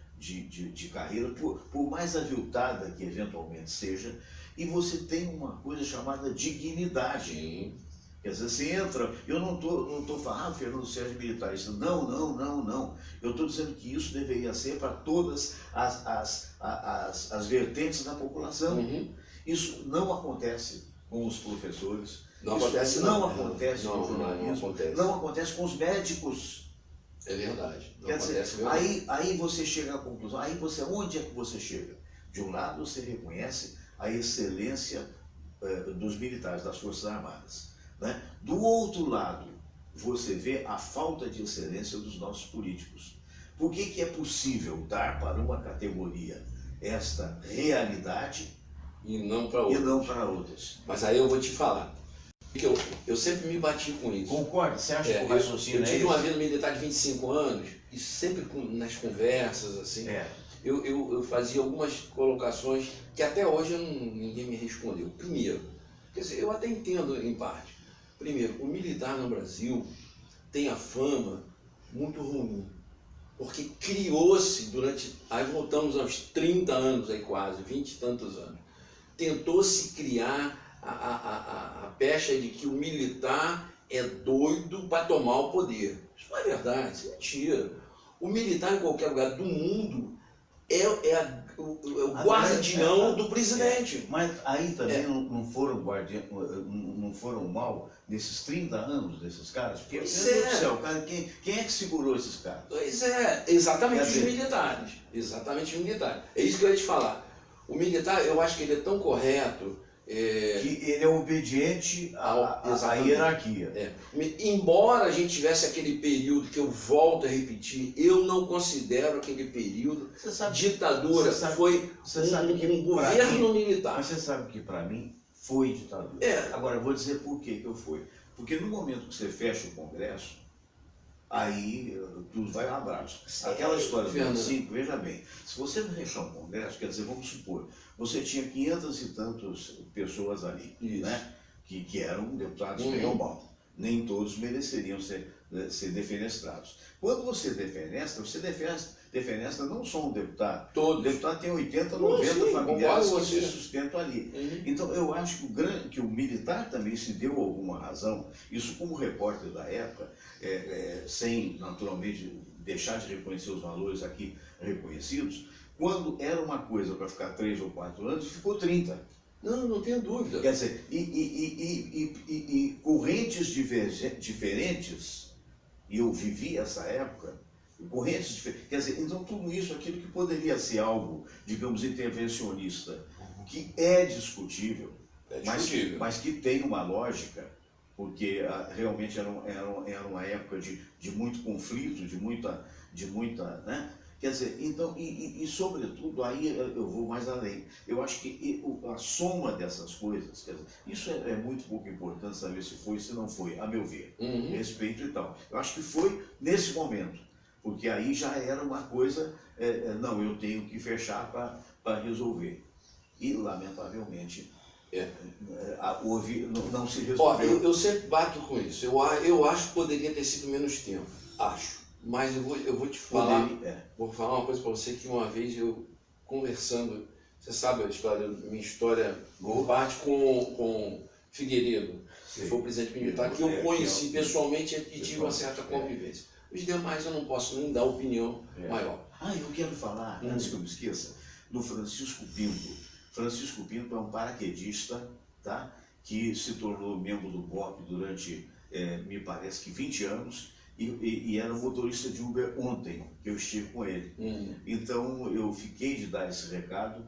carreira, por mais aviltada que eventualmente seja, e você tem uma coisa chamada dignidade. sim, Quer dizer, você entra, eu não tô falando, Fernando Sérgio militarista. Não. Eu estou dizendo que isso deveria ser para todas as vertentes da população. Uhum. Isso não acontece com os professores. Não Isso acontece, não não. acontece com o Não jornalismo. acontece. Não acontece com os médicos. É verdade. Não Quer acontece dizer, mesmo. aí você chega à conclusão, onde é que você chega? De um lado você reconhece a excelência dos militares, das Forças Armadas. Né? Do outro lado, você vê a falta de excelência dos nossos políticos. Por que é possível dar para uma categoria esta realidade E não para e outro. não para outras? Mas aí eu vou te falar. Porque eu sempre me bati com isso. Concorda? Você acha que o eu raciocínio é tive uma esse? vida militar de 25 anos e sempre nas conversas, assim, eu fazia algumas colocações que até hoje ninguém me respondeu. Primeiro, quer dizer, eu até entendo em parte. Primeiro, o militar no Brasil tem a fama muito ruim, porque criou-se durante, aí voltamos aos 30 anos, aí quase, 20 e tantos anos, tentou-se criar a pecha de que o militar é doido para tomar o poder. Isso não é verdade, isso é mentira. O militar em qualquer lugar do mundo é o guardião do presidente. Mas aí também não foram não foram mal nesses 30 anos desses caras? Porque, meu Pois Deus é. do céu, cara, quem é que segurou esses caras? Pois é, exatamente Quer os dizer- militares. Exatamente os militares. É isso que eu ia te falar. O militar, eu acho que ele é tão correto. Que ele é obediente à Exatamente. hierarquia. Embora a gente tivesse aquele período que eu volto a repetir, eu não considero aquele período Você sabe, ditadura. você sabe- Foi você sabe que um pra governo mim- militar. mas você sabe que para mim foi ditadura. Agora, eu vou dizer por que eu fui. Porque no momento que você fecha o Congresso, aí tudo vai um abraço. Aquela história do Fernando. 25, veja bem, se você não fechar um Congresso, quer dizer, vamos supor, você tinha 500 e tantas pessoas ali, Isso. né? Que eram deputados Uhum. bem ou mal. Nem todos mereceriam ser defenestrados. Quando você defenestra não só um deputado. O Todos. deputado tem 80, Não, 90 sim, familiares concordo que com se você. sustentam ali. Uhum. Então, eu acho que o militar também se deu alguma razão, isso como repórter da época, sem naturalmente deixar de reconhecer os valores aqui reconhecidos, quando era uma coisa para ficar 3 ou 4 anos, ficou 30. Não tenho dúvida. Quer dizer, e correntes diferentes, e eu vivi essa época, correntes diferentes, quer dizer, então tudo isso, aquilo que poderia ser algo, digamos, intervencionista, que é discutível, É discutível. mas que tem uma lógica, porque realmente era uma época de muito conflito, de muita, né? Quer dizer, então, e sobretudo, aí eu vou mais além. Eu acho que a soma dessas coisas, quer dizer, isso é muito pouco importante saber se foi, se não foi, a meu ver. Uhum. Respeito e tal. Eu acho que foi nesse momento. porque aí já era uma coisa, não, eu tenho que fechar para resolver. E, lamentavelmente, não se Ó, resolveu. eu sempre bato com isso. Eu acho que poderia ter sido menos tempo. Acho. Mas eu vou te falar. Vou falar uma coisa para você que uma vez eu conversando. Você sabe a história, minha história parte com Figueiredo, que foi o presidente militar, que eu conheci pessoalmente e tive uma certa convivência. Os demais eu não posso nem dar opinião maior. Eu quero falar, antes que eu me esqueça, do Francisco Pinto. Francisco Pinto é um paraquedista, tá? Que se tornou membro do BOP durante, me parece que 20 anos, e era motorista de Uber ontem, que eu estive com ele. Então eu fiquei de dar esse recado,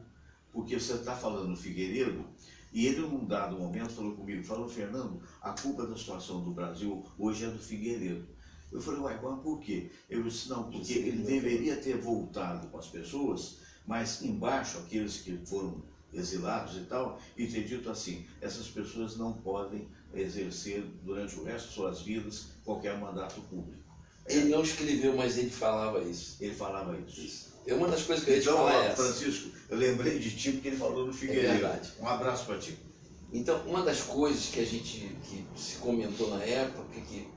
porque você está falando no Figueiredo, e ele num dado momento falou comigo, Fernando, a culpa da situação do Brasil hoje é do Figueiredo. Eu falei, mas por quê? Eu disse, não, porque ele deveria ter voltado com as pessoas, mas embaixo, aqueles que foram exilados e tal, e ter dito assim, essas pessoas não podem exercer durante o resto de suas vidas qualquer mandato público. Ele não escreveu, mas ele falava isso. Ele falava isso. É uma das coisas que eu ia te falar é essa. Francisco, eu lembrei de ti porque ele falou no Figueiredo. É verdade. Um abraço para ti. Então, uma das coisas que se comentou na época,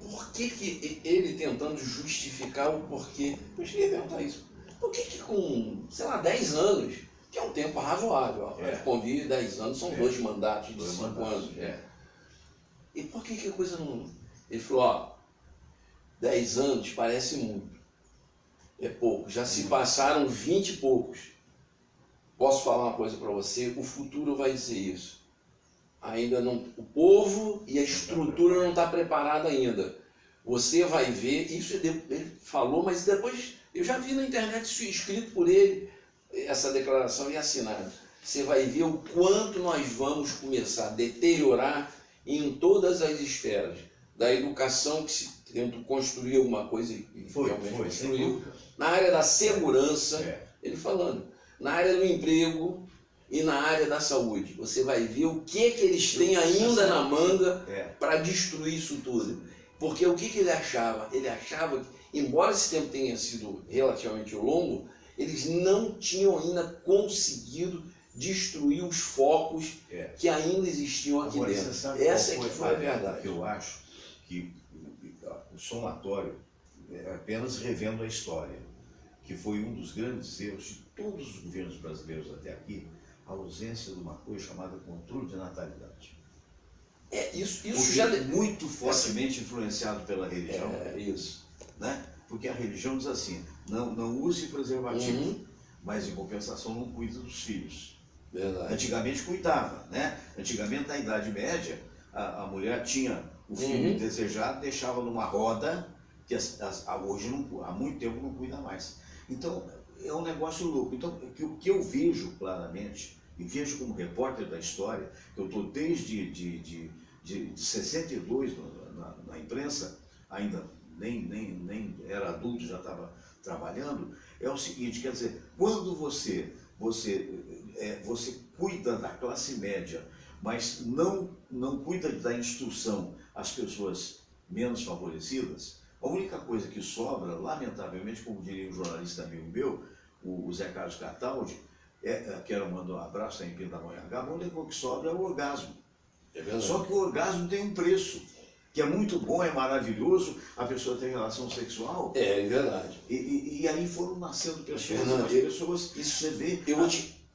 por que ele tentando justificar o porquê, eu cheguei a perguntar isso, por que com, sei lá, 10 anos, que é um tempo razoável, respondi 10 anos, são 2 mandatos de 5 anos. E por que a coisa não... Ele falou, 10 anos parece muito, é pouco, já se passaram 20 e poucos. Posso falar uma coisa para você, o futuro vai dizer isso. Ainda não, o povo e a estrutura não está preparada ainda. Você vai ver, isso ele falou, mas depois eu já vi na internet isso escrito por ele, essa declaração e assinada. Você vai ver o quanto nós vamos começar a deteriorar em todas as esferas. Da educação, que se tentou construir alguma coisa e realmente construiu. Na área da segurança, ele falando. Na área do emprego e na área da saúde. Você vai ver o que eles têm ainda na manga para destruir isso tudo. Porque o que ele achava? Ele achava que, embora esse tempo tenha sido relativamente longo, eles não tinham ainda conseguido destruir os focos que ainda existiam aqui dentro. Essa é que foi a verdade. Eu acho que o somatório é apenas revendo a história, que foi um dos grandes erros de todos os governos brasileiros até aqui, a ausência de uma coisa chamada controle de natalidade. Isso já muito fortemente influenciado pela religião. Isso. Né? Porque a religião diz assim, não use preservativo, mas em compensação não cuida dos filhos. Verdade. Antigamente cuidava, né? Antigamente, na Idade Média, a mulher tinha o filho desejado, deixava numa roda, que hoje há muito tempo não cuida mais. Então, é um negócio louco. Então, o que eu vejo claramente, e vejo como repórter da história, que eu estou desde de 62 na imprensa, ainda nem era adulto, já estava trabalhando, é o seguinte, quer dizer, quando você cuida da classe média, mas não cuida da instrução às pessoas menos favorecidas, a única coisa que sobra, lamentavelmente, como diria um jornalista amigo meu, o Zé Carlos Cataldi, quero mandar um abraço em Pindamonhangaba, a única coisa que sobra é o orgasmo. Só que o orgasmo tem um preço, que é muito bom, é maravilhoso, a pessoa tem relação sexual. É verdade. E aí foram nascendo pessoas, isso você vê.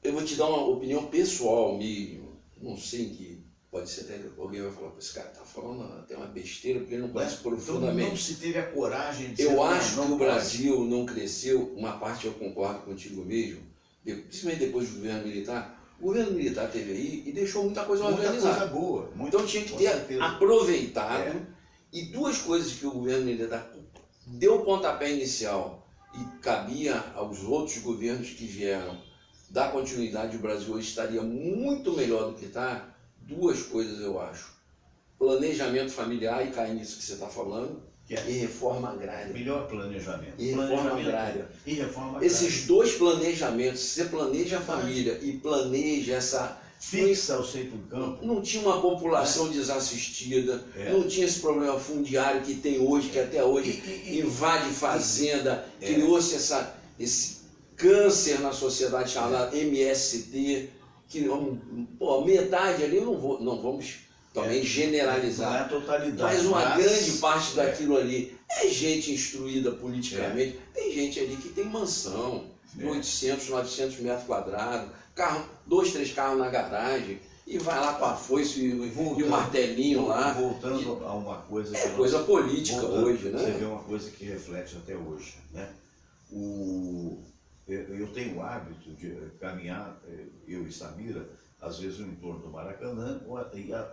Eu vou te dar uma opinião pessoal mesmo, não sei que pode ser até que alguém vai falar, esse cara está falando até uma besteira, porque ele não conhece profundamente. Então não se teve a coragem de Eu acho que o Brasil não cresceu, uma parte eu concordo contigo mesmo, principalmente depois do governo militar. O governo militar teve aí e deixou muita coisa organizada. Muita coisa boa. Então tinha que ter aproveitado. E duas coisas que o governo militar deu o pontapé inicial e cabia aos outros governos que vieram dar continuidade, o Brasil hoje estaria muito melhor do que está. Duas coisas eu acho. Planejamento familiar, e cai nisso que você está falando, e reforma agrária. Melhor planejamento. E reforma agrária. E reforma agrária. Esses dois planejamentos, se você planeja a família e planeja fixa o centro do campo. Não tinha uma população desassistida, não tinha esse problema fundiário que tem hoje, que até hoje invade fazenda, criou-se esse câncer na sociedade chamado MST, que metade ali, não vamos também generalizar, não é a totalidade, mas uma grande parte daquilo ali é gente instruída politicamente, tem gente ali que tem mansão, de 800, 900 metros quadrados, 2, 3 carros na garagem, e vai lá com a foice e o martelinho lá. Voltando a uma coisa... É coisa política hoje, né? Você vê uma coisa que reflete até hoje, né? Eu tenho o hábito de caminhar, eu e Samira, às vezes no entorno do Maracanã,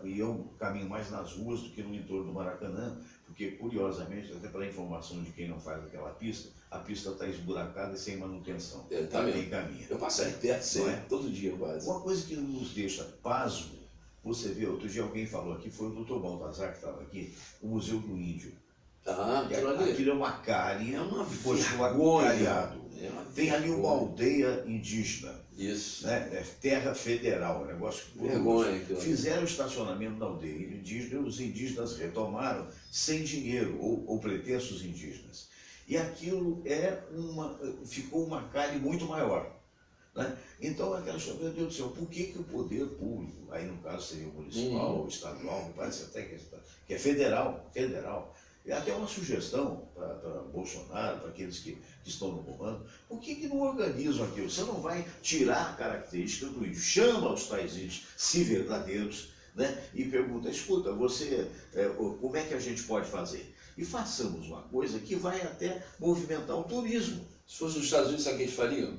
e eu caminho mais nas ruas do que no entorno do Maracanã, porque, curiosamente, até para informação de quem não faz aquela pista, a pista está esburacada e sem manutenção. Quem caminha. Eu passo ali perto sempre, todo dia quase. Uma coisa que nos deixa pasmo, você vê, outro dia alguém falou aqui, foi o Dr. Baltazar que estava aqui, o Museu do Índio. Aquilo é uma cárie, depois cariado. Tem ali uma aldeia indígena. Isso. Né? É terra federal, um negócio que fizeram o estacionamento da aldeia indígena e os indígenas retomaram sem dinheiro, ou pretextos indígenas. E aquilo ficou uma cárie muito maior. Né? Então, aquela história, meu Deus do céu, por que o poder público, aí no caso seria o municipal ou estadual, me parece até que é federal, é até uma sugestão para Bolsonaro, para aqueles que estão no comando, por que não organizam aquilo? Você não vai tirar a característica do índio, chama os tais índios, se verdadeiros, né? E pergunta, escuta, como é que a gente pode fazer? E façamos uma coisa que vai até movimentar o turismo. Se fosse nos Estados Unidos, sabe o que eles fariam?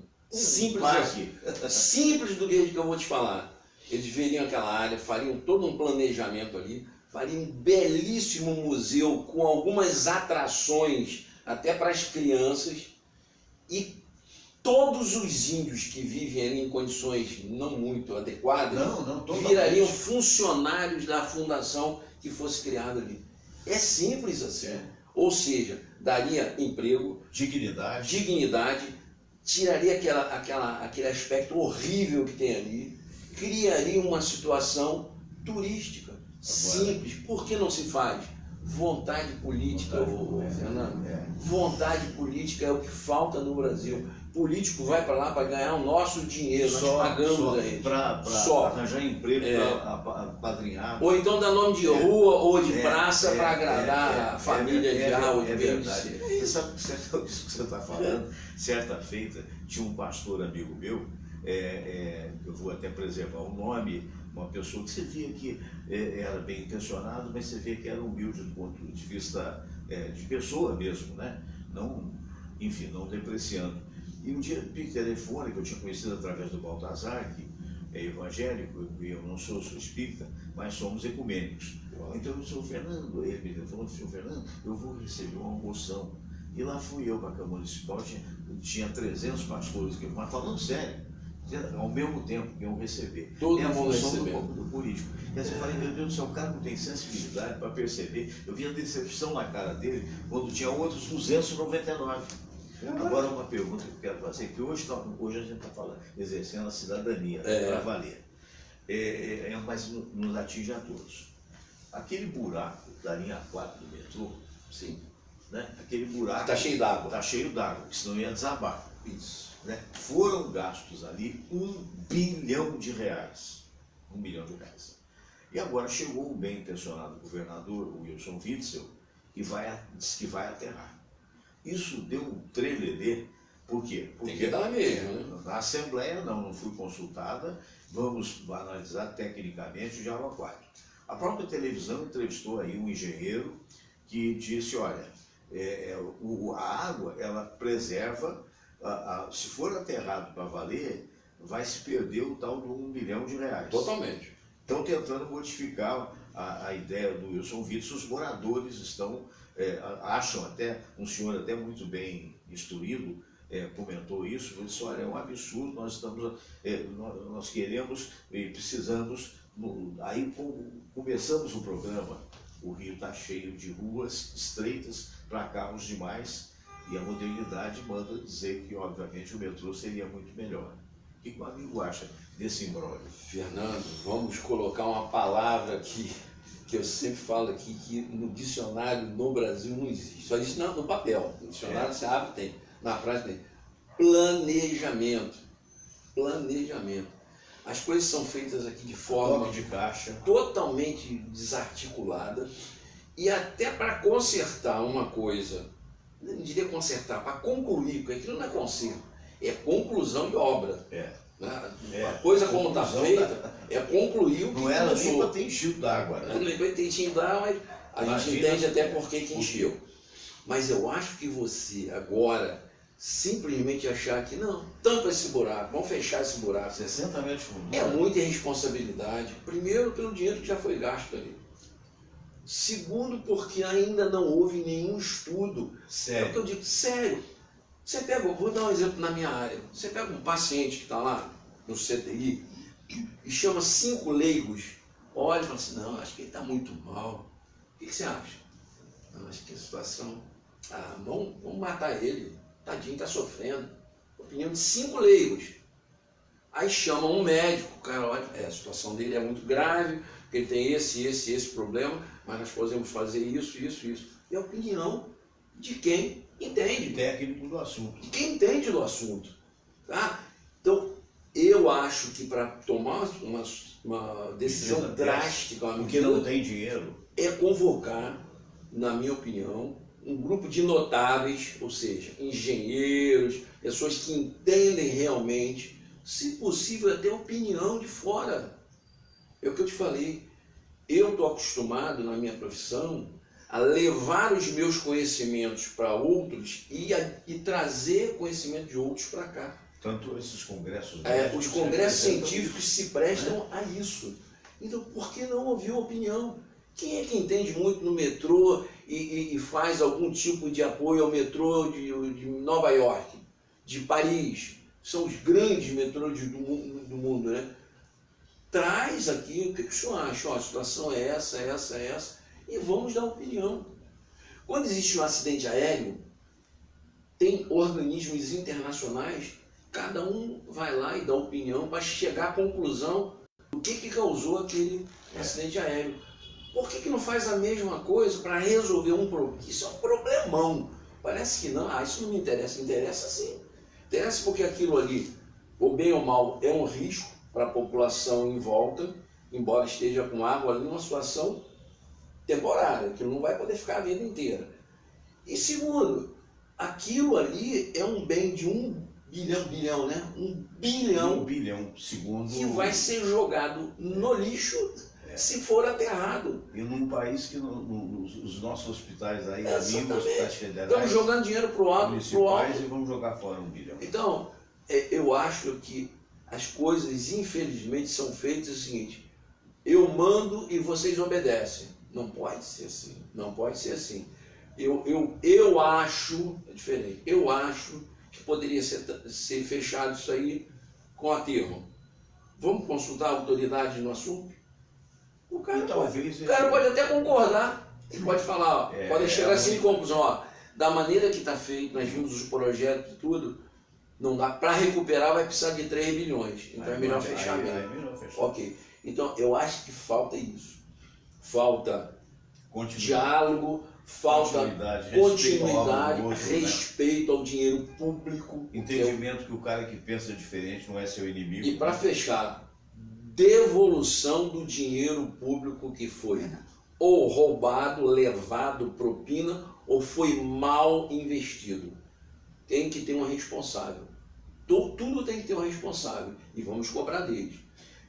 Simples do que eu vou te falar. Eles veriam aquela área, fariam todo um planejamento ali, fariam um belíssimo museu com algumas atrações até para as crianças, e todos os índios que vivem ali em condições não muito adequadas virariam funcionários da fundação que fosse criada ali. É simples assim. Ou seja, daria emprego, dignidade, tiraria aquele aspecto horrível que tem ali, criaria uma situação turística. Simples. Por que não se faz? Vontade política, Fernando. Vontade política é o que falta no Brasil. Político vai para lá para ganhar o nosso dinheiro, nós pagamos a ele. Para arranjar emprego, para apadrinhar. Ou então dar nome de rua ou de praça para agradar a família de A ou de B. Você sabe disso que você está falando? Certa feita, tinha um pastor amigo meu, eu vou até preservar o nome, uma pessoa que você via que era bem intencionado, mas você via que era humilde do ponto de vista de pessoa mesmo, né? Não depreciando. E um dia, por telefone, que eu tinha conhecido através do Baltazar, que é evangélico, eu não sou espírita, mas somos ecumênicos. Então eu disse, Fernando, ele me falou, Fernando, eu vou receber uma moção. E lá fui eu para a Câmara Municipal, tinha 300 pastores, mas falando sério, ao mesmo tempo que iam receber. Todo é a mundo função do político. E assim eu falei, meu Deus do céu, o cara não tem sensibilidade para perceber. Eu vi a decepção na cara dele quando tinha outros 299. Agora uma pergunta que eu quero fazer, que hoje a gente está exercendo a cidadania para valer. Mas nos atinge a todos. Aquele buraco da linha 4 do metrô, sim, né? Aquele buraco está cheio d'água. Está cheio d'água, senão ia desabar. Isso. Né? Foram gastos ali R$1 bilhão. R$1 bilhão. E agora chegou o bem intencionado governador, o Wilson Witzel, que diz que vai aterrar. Isso deu um trelelê. Por quê? Porque tem que dar mesmo, né? Na Assembleia não fui consultada, vamos analisar tecnicamente o Diabo 4. A própria televisão entrevistou aí um engenheiro que disse, olha, a água, ela preserva, se for aterrado para valer, vai se perder o tal do R$1 bilhão. Totalmente. Estão tentando modificar a ideia do Wilson Witzel, os moradores acham até, um senhor até muito bem instruído, comentou isso, ele disse, olha, é um absurdo, nós queremos e precisamos, aí começamos o programa, o Rio está cheio de ruas estreitas para carros demais, e a modernidade manda dizer que, obviamente, o metrô seria muito melhor, que o amigo acha desse imbróglio? Fernando, vamos colocar uma palavra aqui que eu sempre falo aqui, que no dicionário no Brasil não existe. Só existe no papel. No dicionário você abre, tem. Na prática tem. Planejamento. Planejamento. As coisas são feitas aqui de forma Toque de caixa. totalmente desarticulada, e até para consertar uma coisa, não diria consertar, para concluir, porque aquilo não é conserto, é conclusão de obra. É. A coisa como está Conclusão feita é concluir o que Não era nem começou. para ter enchido d'água, né? Não vai ter enchido d'água, mas a gente Imagina. entende até por que encheu. Mas eu acho que você agora simplesmente achar que não, tampa esse buraco, vamos fechar esse buraco. 60 metros de fundo. É muita irresponsabilidade. Primeiro, pelo dinheiro que já foi gasto ali. Segundo, porque ainda não houve nenhum estudo. É o que Sério. eu digo, sério. Você pega, vou dar um exemplo na minha área. Você pega um paciente que está lá no CTI e chama 5 leigos, olha e fala assim, não, acho que ele está muito mal. O que você acha? Não, acho que a situação... vamos matar ele. Tadinho, está sofrendo. Opinião de 5 leigos. Aí chamam um médico, o cara olha, a situação dele é muito grave, ele tem esse problema, mas nós podemos fazer isso. E a opinião de quem entende. Técnico do assunto. De quem entende do assunto. Tá? Então, eu acho que para tomar uma decisão Medida drástica, uma Porque medida, não tem dinheiro. é convocar, na minha opinião, um grupo de notáveis, ou seja, engenheiros, pessoas que entendem realmente, se possível até opinião de fora. É o que eu te falei, eu estou acostumado na minha profissão a levar os meus conhecimentos para outros e trazer conhecimento de outros para cá. Tanto esses congressos... Os congressos científicos se prestam a isso. Então, por que não ouvir a opinião? Quem é que entende muito no metrô e faz algum tipo de apoio ao metrô de Nova York, de Paris? São os grandes metrôs do mundo, né? Traz aqui o que o senhor acha. Ó, a situação é essa, e vamos dar opinião. Quando existe um acidente aéreo, tem organismos internacionais, cada um vai lá e dá opinião para chegar à conclusão do que causou aquele acidente aéreo. Por que não faz a mesma coisa para resolver um problema? Isso é um problemão. Parece que não. Isso não me interessa. Interessa sim. Interessa porque aquilo ali, ou bem ou mal, é um risco para a população em volta, embora esteja com água ali, numa situação temporária, que não vai poder ficar a vida inteira. E segundo, aquilo ali é um bem de 1 bilhão, né? 1 bilhão. 1 bilhão, segundo... Que vai ser jogado no lixo se for aterrado. E num país que os nossos hospitais aí, Exatamente. amigos, hospitais federais, Estamos jogando dinheiro para o alto. municipais, e vamos jogar fora 1 bilhão. Então, eu acho que as coisas, infelizmente, são feitas o seguinte: eu mando e vocês obedecem. Não pode ser assim. Não pode ser assim. Eu acho, é diferente, eu acho que poderia ser fechado isso aí com a termo. Vamos consultar a autoridade no assunto? O cara pode até concordar. Ele pode falar, pode chegar assim em conclusão, ó, da maneira que está feito, nós vimos os projetos e tudo, não dá. Para recuperar vai precisar de 3 bilhões. Então é melhor fechar mesmo. Ok. Então eu acho que falta isso. Falta diálogo, falta continuidade, respeito ao dinheiro público. Entendimento que o cara que pensa diferente não é seu inimigo. E para fechar, devolução do dinheiro público que foi ou roubado, levado, propina, ou foi mal investido. Tem que ter um responsável. Tudo tem que ter um responsável. E vamos cobrar deles.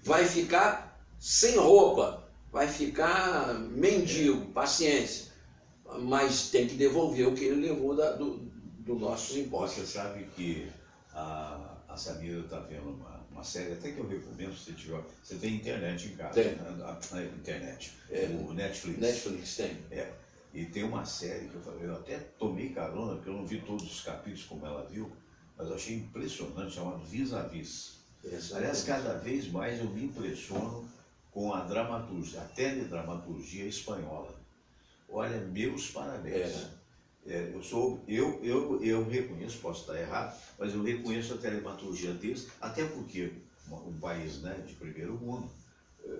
Vai ficar sem roupa, vai ficar mendigo, paciência. Mas tem que devolver o que ele levou do nossos impostos. Você sabe que a Samira está vendo uma série, até que eu recomendo, se tiver. Você tem internet em casa, tem. Né? A internet, o Netflix. Netflix tem. E tem uma série que eu até tomei carona, porque eu não vi todos os capítulos como ela viu, mas eu achei impressionante, chamado Vis-a-Vis. Aliás, cada vez mais eu me impressiono com a dramaturgia, a teledramaturgia espanhola. Olha, meus parabéns. eu reconheço, posso estar errado, mas eu reconheço a telematologia deles, até porque um país, né, de primeiro mundo,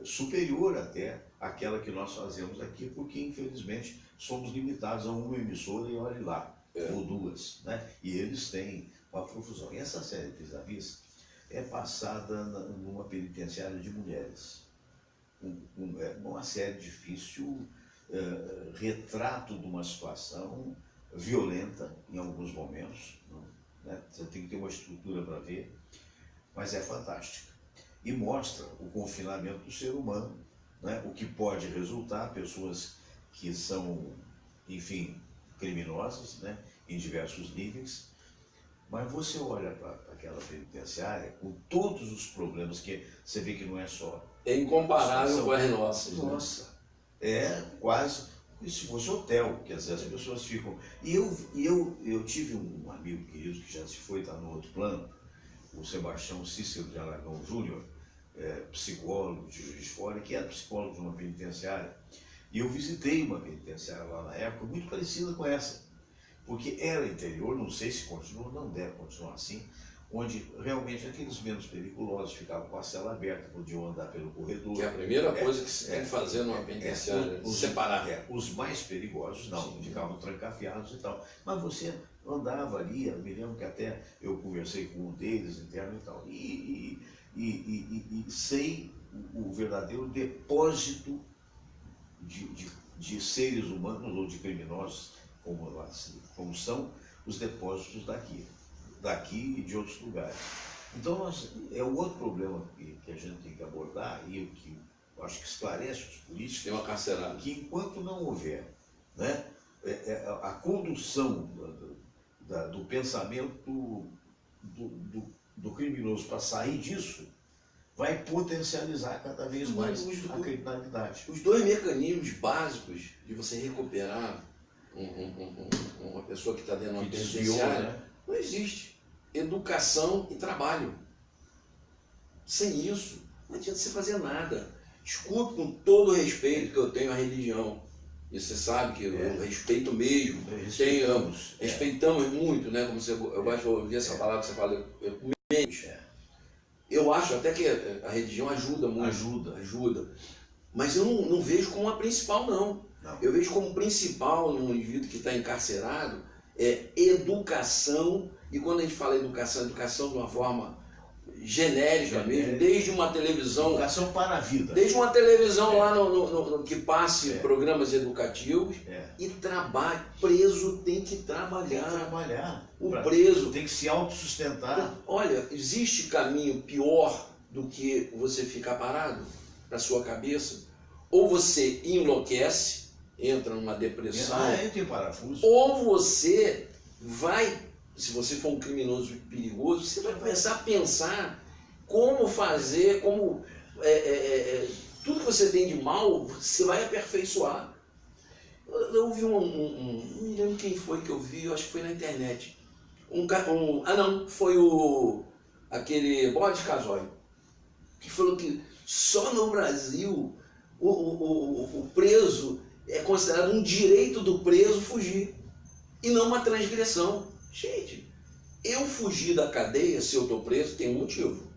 superior até àquela que nós fazemos aqui, porque infelizmente somos limitados a uma emissora e olhe lá, ou duas, né? E eles têm uma profusão. E essa série Vis-a-Vis é passada numa penitenciária de mulheres. Uma série difícil, retrato de uma situação violenta em alguns momentos, né? Você tem que ter uma estrutura para ver, mas é fantástica. E mostra o confinamento do ser humano, né? O que pode resultar, pessoas que são, enfim, criminosas, né? Em diversos níveis. Mas você olha para aquela penitenciária com todos os problemas que você vê que não é só... É incomparável com as nossas. Nossa, é quase... E se fosse hotel, que às vezes as pessoas ficam... E eu tive um amigo querido que já se foi, está no outro plano, o Sebastião Cícero de Aragão Júnior, psicólogo de Juiz de Fora, que era psicólogo de uma penitenciária. E eu visitei uma penitenciária lá na época, muito parecida com essa. Porque era interior, não sei se continua, não deve continuar assim, onde realmente aqueles menos perigosos ficavam com a cela aberta, podiam andar pelo corredor. Que é a primeira coisa que se tem que fazer numa penitenciária, separar. Os mais perigosos não, ficavam trancafiados e tal. Mas você andava ali, eu me lembro que até eu conversei com um deles, interno e tal, e sei o verdadeiro depósito de seres humanos ou de criminosos, como são os depósitos daqui e de outros lugares. Então, é o outro problema que a gente tem que abordar e que eu acho que esclarece os políticos, Tem uma carcerada. que enquanto não houver, né, a condução do pensamento do criminoso para sair disso, vai potencializar cada vez mais a criminalidade. Os dois mecanismos básicos de você recuperar uma pessoa que está dentro de uma Que desviou, penitenciária, né? não existe. Educação e trabalho. Sem isso, não adianta você fazer nada. Desculpe com todo o respeito que eu tenho à religião. E você sabe que eu respeito mesmo. Respeitamos muito, né? Como eu gosto de ouvir essa palavra que você fala, menos. Eu acho até que a religião ajuda muito. Ajuda. Mas eu não vejo como a principal, não. Eu vejo como principal num indivíduo que está encarcerado educação. E quando a gente fala educação de uma forma genérica mesmo, desde uma televisão... Educação para a vida. Desde uma televisão lá no que passe programas educativos e trabalho. Preso tem que trabalhar. Tem que trabalhar. O preso tem que se autossustentar. Olha, existe caminho pior do que você ficar parado na sua cabeça? Ou você enlouquece, entra numa depressão, entra em parafuso. ou você vai, se você for um criminoso perigoso, você vai começar a pensar como fazer, tudo que você tem de mal, você vai aperfeiçoar. Eu vi não me lembro quem foi que eu vi, eu acho que foi na internet. Foi aquele Bode Casoy, que falou que só no Brasil o preso é considerado um direito do preso fugir e não uma transgressão. Gente, eu fugir da cadeia, se eu estou preso, tem um motivo.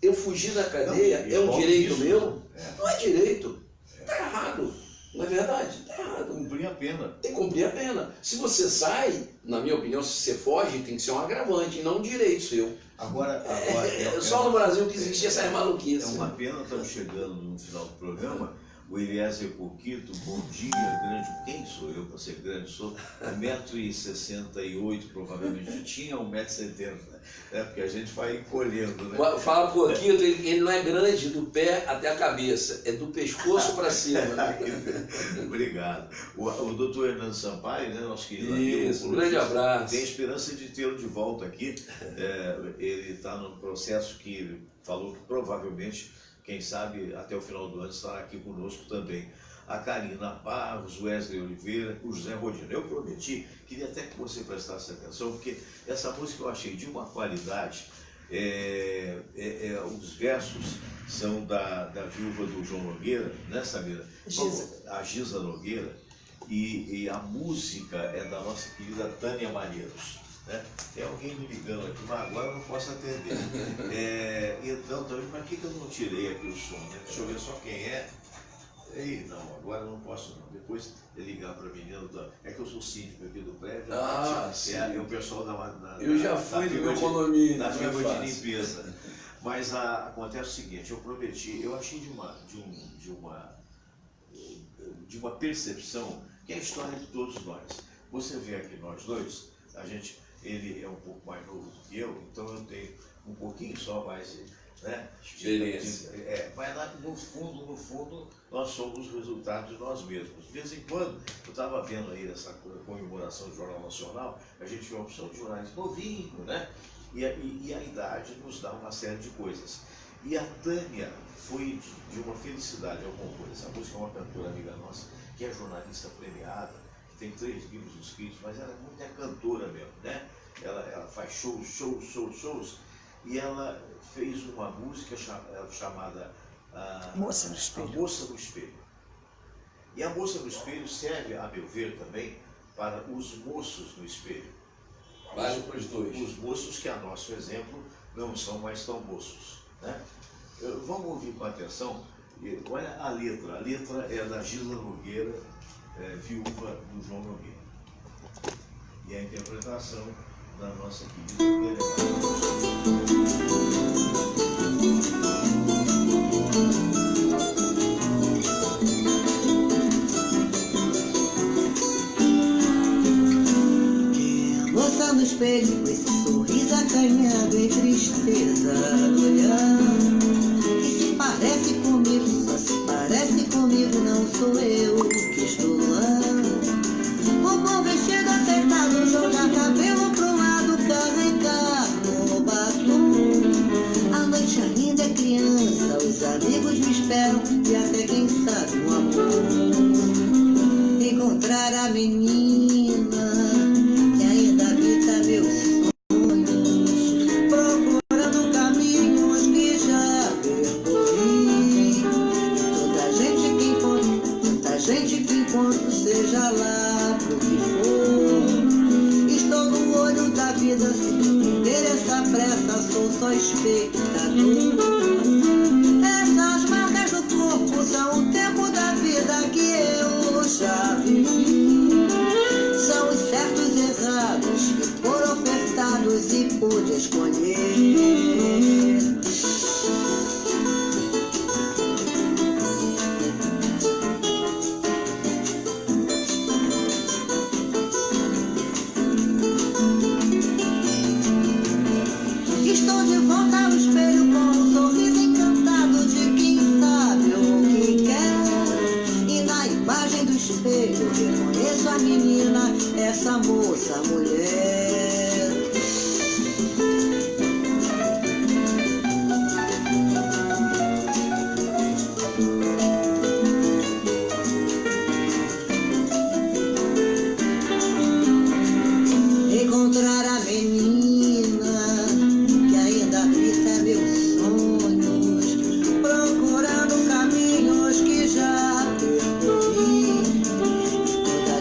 Eu fugir da cadeia é um direito meu? Não é direito. Está errado. Não é verdade? Está errado. Cumprir a pena. Tem que cumprir a pena. Se você sai, na minha opinião, se você foge, tem que ser um agravante, não um direito seu. Agora só no Brasil que existe essa maluquice. É uma pena, estamos chegando no final do programa. O Eliezer Coquito, bom dia, grande. Quem sou eu para ser grande? Sou 1,68 m, provavelmente. Tinha 1,70 m, né? Porque a gente vai encolhendo, né? Fala Coquito, ele não é grande do pé até a cabeça, é do pescoço para cima. Obrigado. O doutor Hernando Sampaio, né, nosso querido amigo, um grande abraço. Tem a esperança de tê-lo de volta aqui. Ele está num processo que ele falou que provavelmente, quem sabe, até o final do ano estará aqui conosco também. A Karina Barros, o Wesley Oliveira, o José Rodino. Eu prometi, queria até que você prestasse atenção, porque essa música eu achei de uma qualidade. Os versos são da viúva do João Nogueira, né, Samira? Giza. A Giza Nogueira. E a música é da nossa querida Tânia Maneiros. Né? Tem alguém me ligando aqui, mas agora eu não posso atender. Então, também, mas por que eu não tirei aqui o som? Né? Deixa eu ver só quem é. Ei, não, agora eu não posso não. Depois de ligar para a menina, é que eu sou síndico aqui do prédio. Sim. É o pessoal da eu já fui do meu condomínio. Da firma de limpeza. Mas acontece o seguinte, eu prometi, eu achei de uma percepção que é a história de todos nós. Você vê aqui nós dois, ele é um pouco mais novo do que eu, então eu tenho um pouquinho só mais, né? Experiência. Mas no fundo, nós somos o resultado de nós mesmos. De vez em quando, eu estava vendo aí essa comemoração do Jornal Nacional, a gente vê uma opção de jornais novinho, né? E a idade nos dá uma série de coisas. E a Tânia foi de uma felicidade ao compor essa música, é uma cantora amiga nossa, que é jornalista premiada, que tem 3 livros escritos, mas ela é cantora mesmo, né? Ela faz shows, e ela fez uma música chamada Moça no Espelho. A Moça no Espelho. E a Moça no Espelho serve, a meu ver, também para os moços no espelho. Vale para os dois. Os moços que, a nosso exemplo, não são mais tão moços. Né? Vamos ouvir com atenção. Olha a letra. A letra é da Gisela Nogueira, viúva do João Nogueira. E a interpretação da nossa querida delegada. Moça no espelho, com esse sorriso acanhado e tristeza no olhar. Que se parece comigo, só se parece comigo, não sou eu que estou lá. O bom vestido apertado, jogar cabelo pro lado, carregar no batom. A noite ainda é criança, os amigos me esperam e até quem sabe um amor. Encontrar a menina que ainda habita meus sonhos, procurando caminhos que já percorri. Tanta gente que encontro, seja lá pro que for. Estou no olho da vida, sem entender essa pressa, sou só espectador. Essas marcas do corpo são o tempo da vida que eu já vivi. São os certos e errados que foram ofertados e pude escolher. Estou de volta ao espelho com um sorriso encantado de quem sabe o que quer. E na imagem do espelho reconheço a menina, essa moça, mulher. Encontrar a menina que ainda habita meus sonhos, procurando caminhos que já percorri. Tanta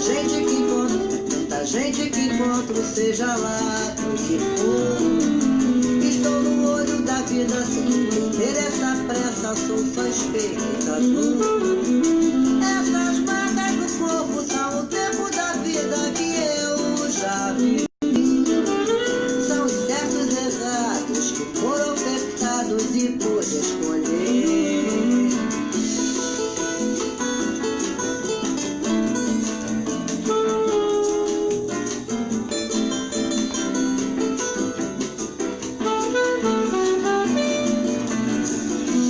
gente que encontro, seja lá o que for. Estou no olho da vida sem entender essa pressa, sou só espectador. Essas marcas do corpo são o tempo da vida que eu já vi. São os certos e errados que foram ofertados e pude escolher.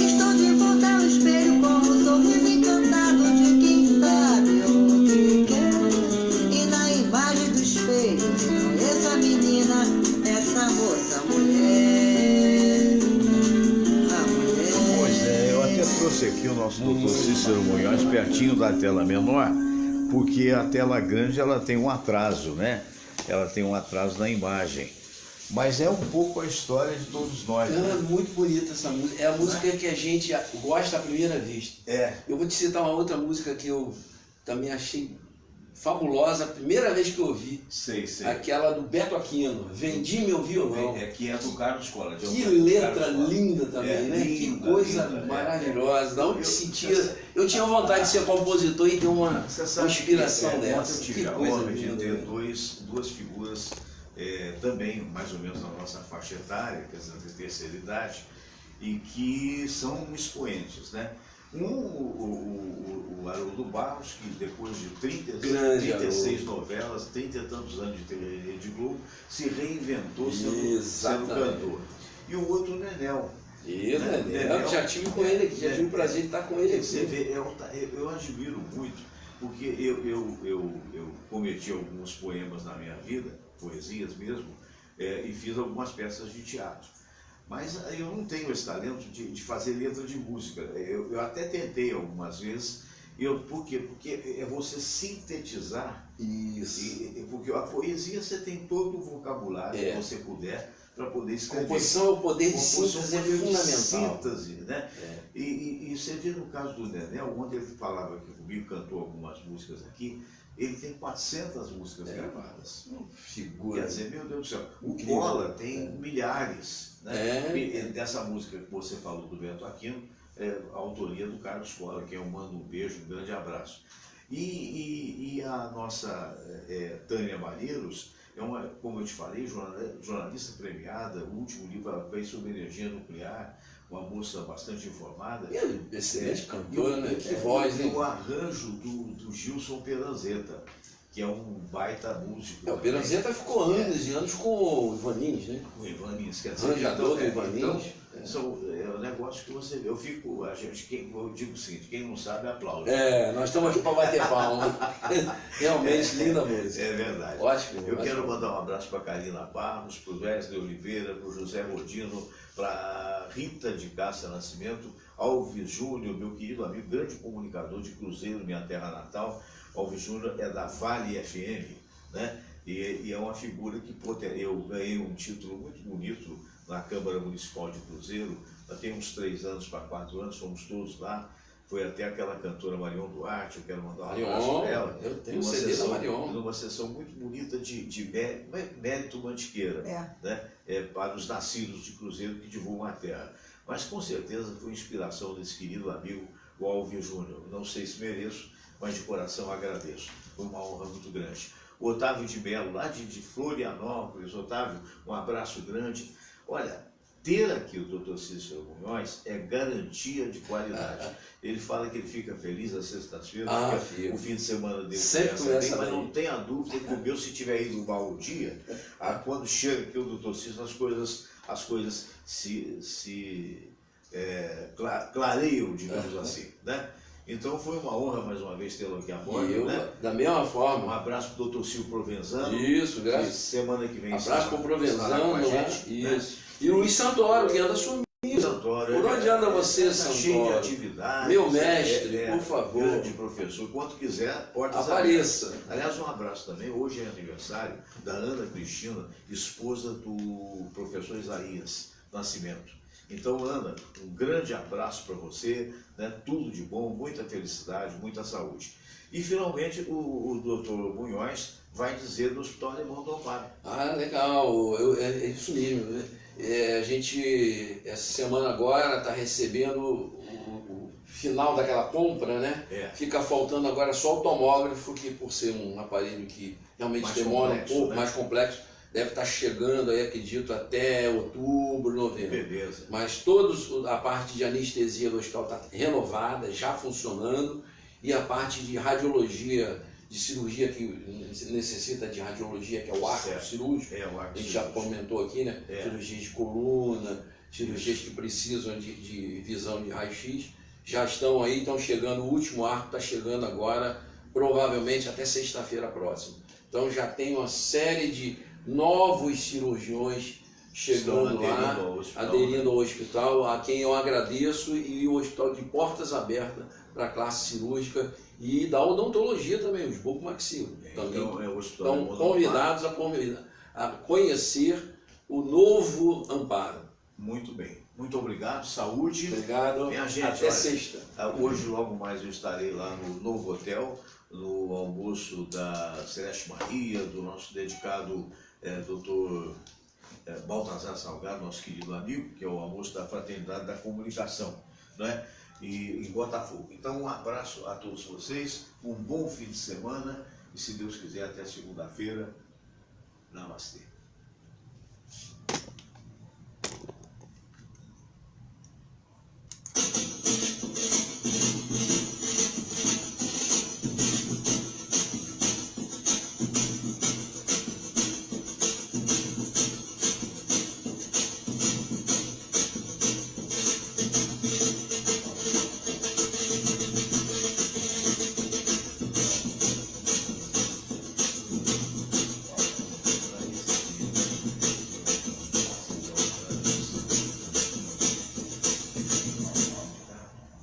Estou de volta ao espelho com um sorriso encantado de quem sabe o que quer. E na imagem do espelho reconheço a menina, essa moça, mulher. A mulher. Pois é, eu até trouxe aqui o nosso doutor Cícero Munhoz pertinho da tela menor, porque a tela grande ela tem um atraso, né? Ela tem um atraso na imagem. Mas é um pouco a história de todos nós. Cara, Né? muito bonita essa música. É a música que a gente gosta à primeira vista. É. Eu vou te citar uma outra música que eu também achei fabulosa, a primeira vez que eu ouvi. Sei. Aquela do Beto Aquino, Vendi Meu Violão. Que é do Carlos Cola. Que letra linda também, É, né? linda, Que coisa linda, maravilhosa. Da onde se tira. Eu tinha vontade de ser compositor e ter uma inspiração dessa. Eu tive Que a coisa honra de linda. ter duas figuras também, mais ou menos na nossa faixa etária, quer dizer, de terceira idade, e que são expoentes, né? O Haroldo Barros, que depois de 36 novelas, 30 e tantos anos de Rede Globo, se reinventou sendo cantor. E o outro, o Nenel. Eu já tive com ele aqui, já tive o prazer de estar com ele aqui. Você vê, eu admiro muito, porque eu cometi alguns poemas na minha vida, poesias mesmo, e fiz algumas peças de teatro. Mas eu não tenho esse talento de fazer letra de música. Eu até tentei algumas vezes. Por quê? Porque é você sintetizar. Isso. Porque a poesia você tem todo o vocabulário que você puder para poder escrever. Composição é o poder de síntese, é fundamental. Síntese, né? E você vê no caso do Nenel, onde ele falava aqui comigo, cantou algumas músicas aqui, ele tem 400 músicas gravadas. Figura. Quer dizer, meu Deus do céu, o Incrível. Cola tem milhares, né? Dessa música que você falou do Beto Aquino, a autoria do Carlos Cola, que eu mando um beijo, um grande abraço. E a nossa Tânia Malheiros, como eu te falei, jornalista premiada, o último livro ela fez sobre energia nuclear, uma moça bastante informada. Excelente cantora, né? Que voz, hein? O arranjo do Gilson Peranzeta, que é um baita músico. O Peranzeta ficou anos e anos com o Ivanins, né? O Ivanins, quer dizer, arranjador do Ivanins. É um negócio que você vê. Eu digo o seguinte, quem não sabe aplaude. Nós estamos aqui para bater palma. Realmente linda música. É verdade. Ótimo. Eu quero mandar um abraço para a Karina Barros, para o Wesley Oliveira, para o José Rodino, para a Rita de Cássia Nascimento, Alves Júnior, meu querido amigo, grande comunicador de Cruzeiro, minha terra natal. Alves Júnior é da Vale FM, né? E é uma figura que eu ganhei um título muito bonito na Câmara Municipal de Cruzeiro, tem uns 3 anos para 4 anos, fomos todos lá. Foi até aquela cantora Marion Duarte, eu quero mandar um abraço para ela. Eu tenho um CD da Marion. Numa sessão muito bonita de mérito mantiqueira, né? Para os nascidos de Cruzeiro que divulgam a terra. Mas com certeza foi inspiração desse querido amigo, o Alves Júnior. Não sei se mereço, mas de coração agradeço. Foi uma honra muito grande. O Otávio de Melo, lá de Florianópolis. Otávio, um abraço grande. Olha, ter aqui o Dr. Cícero Munhoz é garantia de qualidade. Ele fala que ele fica feliz às sextas-feiras, porque o fim de semana dele começa mas não tenha dúvida que o meu, se tiver ido mal o dia, quando chega aqui o Dr. Cícero, as coisas se clareiam, digamos assim, né? Então foi uma honra mais uma vez tê-lo aqui a bordo, né? Da mesma forma. Um abraço para o Dr. Silvio Provenzano. Isso, graças. Semana que vem. Abraço para o Provenzano, Isso. Né? E o Luiz Santoro, que anda sumido. Por onde anda você, Santoro? Cheio de atividades. Meu mestre, por favor. Grande professor. Quando quiser, portas apareça. abertas. Aliás, um abraço também. Hoje é aniversário da Ana Cristina, esposa do professor Isaías Nascimento. Então, Ana, um grande abraço para você, né? Tudo de bom, muita felicidade, muita saúde. E, finalmente, o doutor Munhoz vai dizer do Hospital Alemão do Amparo. Legal, é isso mesmo, né? A gente, essa semana agora, está recebendo o final daquela compra, né? Fica faltando agora só o tomógrafo, que por ser um aparelho que realmente mais demora complexo, um pouco, né? Mais complexo, deve estar chegando aí, acredito, até outubro, novembro. Beleza. Mas a parte de anestesia do hospital está renovada, já funcionando, e a parte de radiologia, de cirurgia que necessita de radiologia, que é o arco cirúrgico, a gente já comentou aqui, né? Cirurgias de coluna, cirurgias que precisam de visão de raio-x, já estão aí, estão chegando, o último arco está chegando agora, provavelmente até sexta-feira próxima. Então já tem uma série de novos cirurgiões chegando lá, aderindo ao hospital, a quem eu agradeço, e o hospital de portas abertas para a classe cirúrgica e da odontologia também, os bucomaxilo. Também estão convidados a conhecer o novo Amparo. Muito bem. Muito obrigado, saúde. Obrigado. Minha gente, Até olha, sexta. hoje, logo mais, eu estarei lá no novo hotel, no almoço da Celeste Maria, do nosso dedicado doutor Baltazar Salgado, nosso querido amigo, que é o almoço da Fraternidade da Comunicação, não é? E em Botafogo. Então, um abraço a todos vocês, um bom fim de semana e, se Deus quiser, até segunda-feira. Namastê.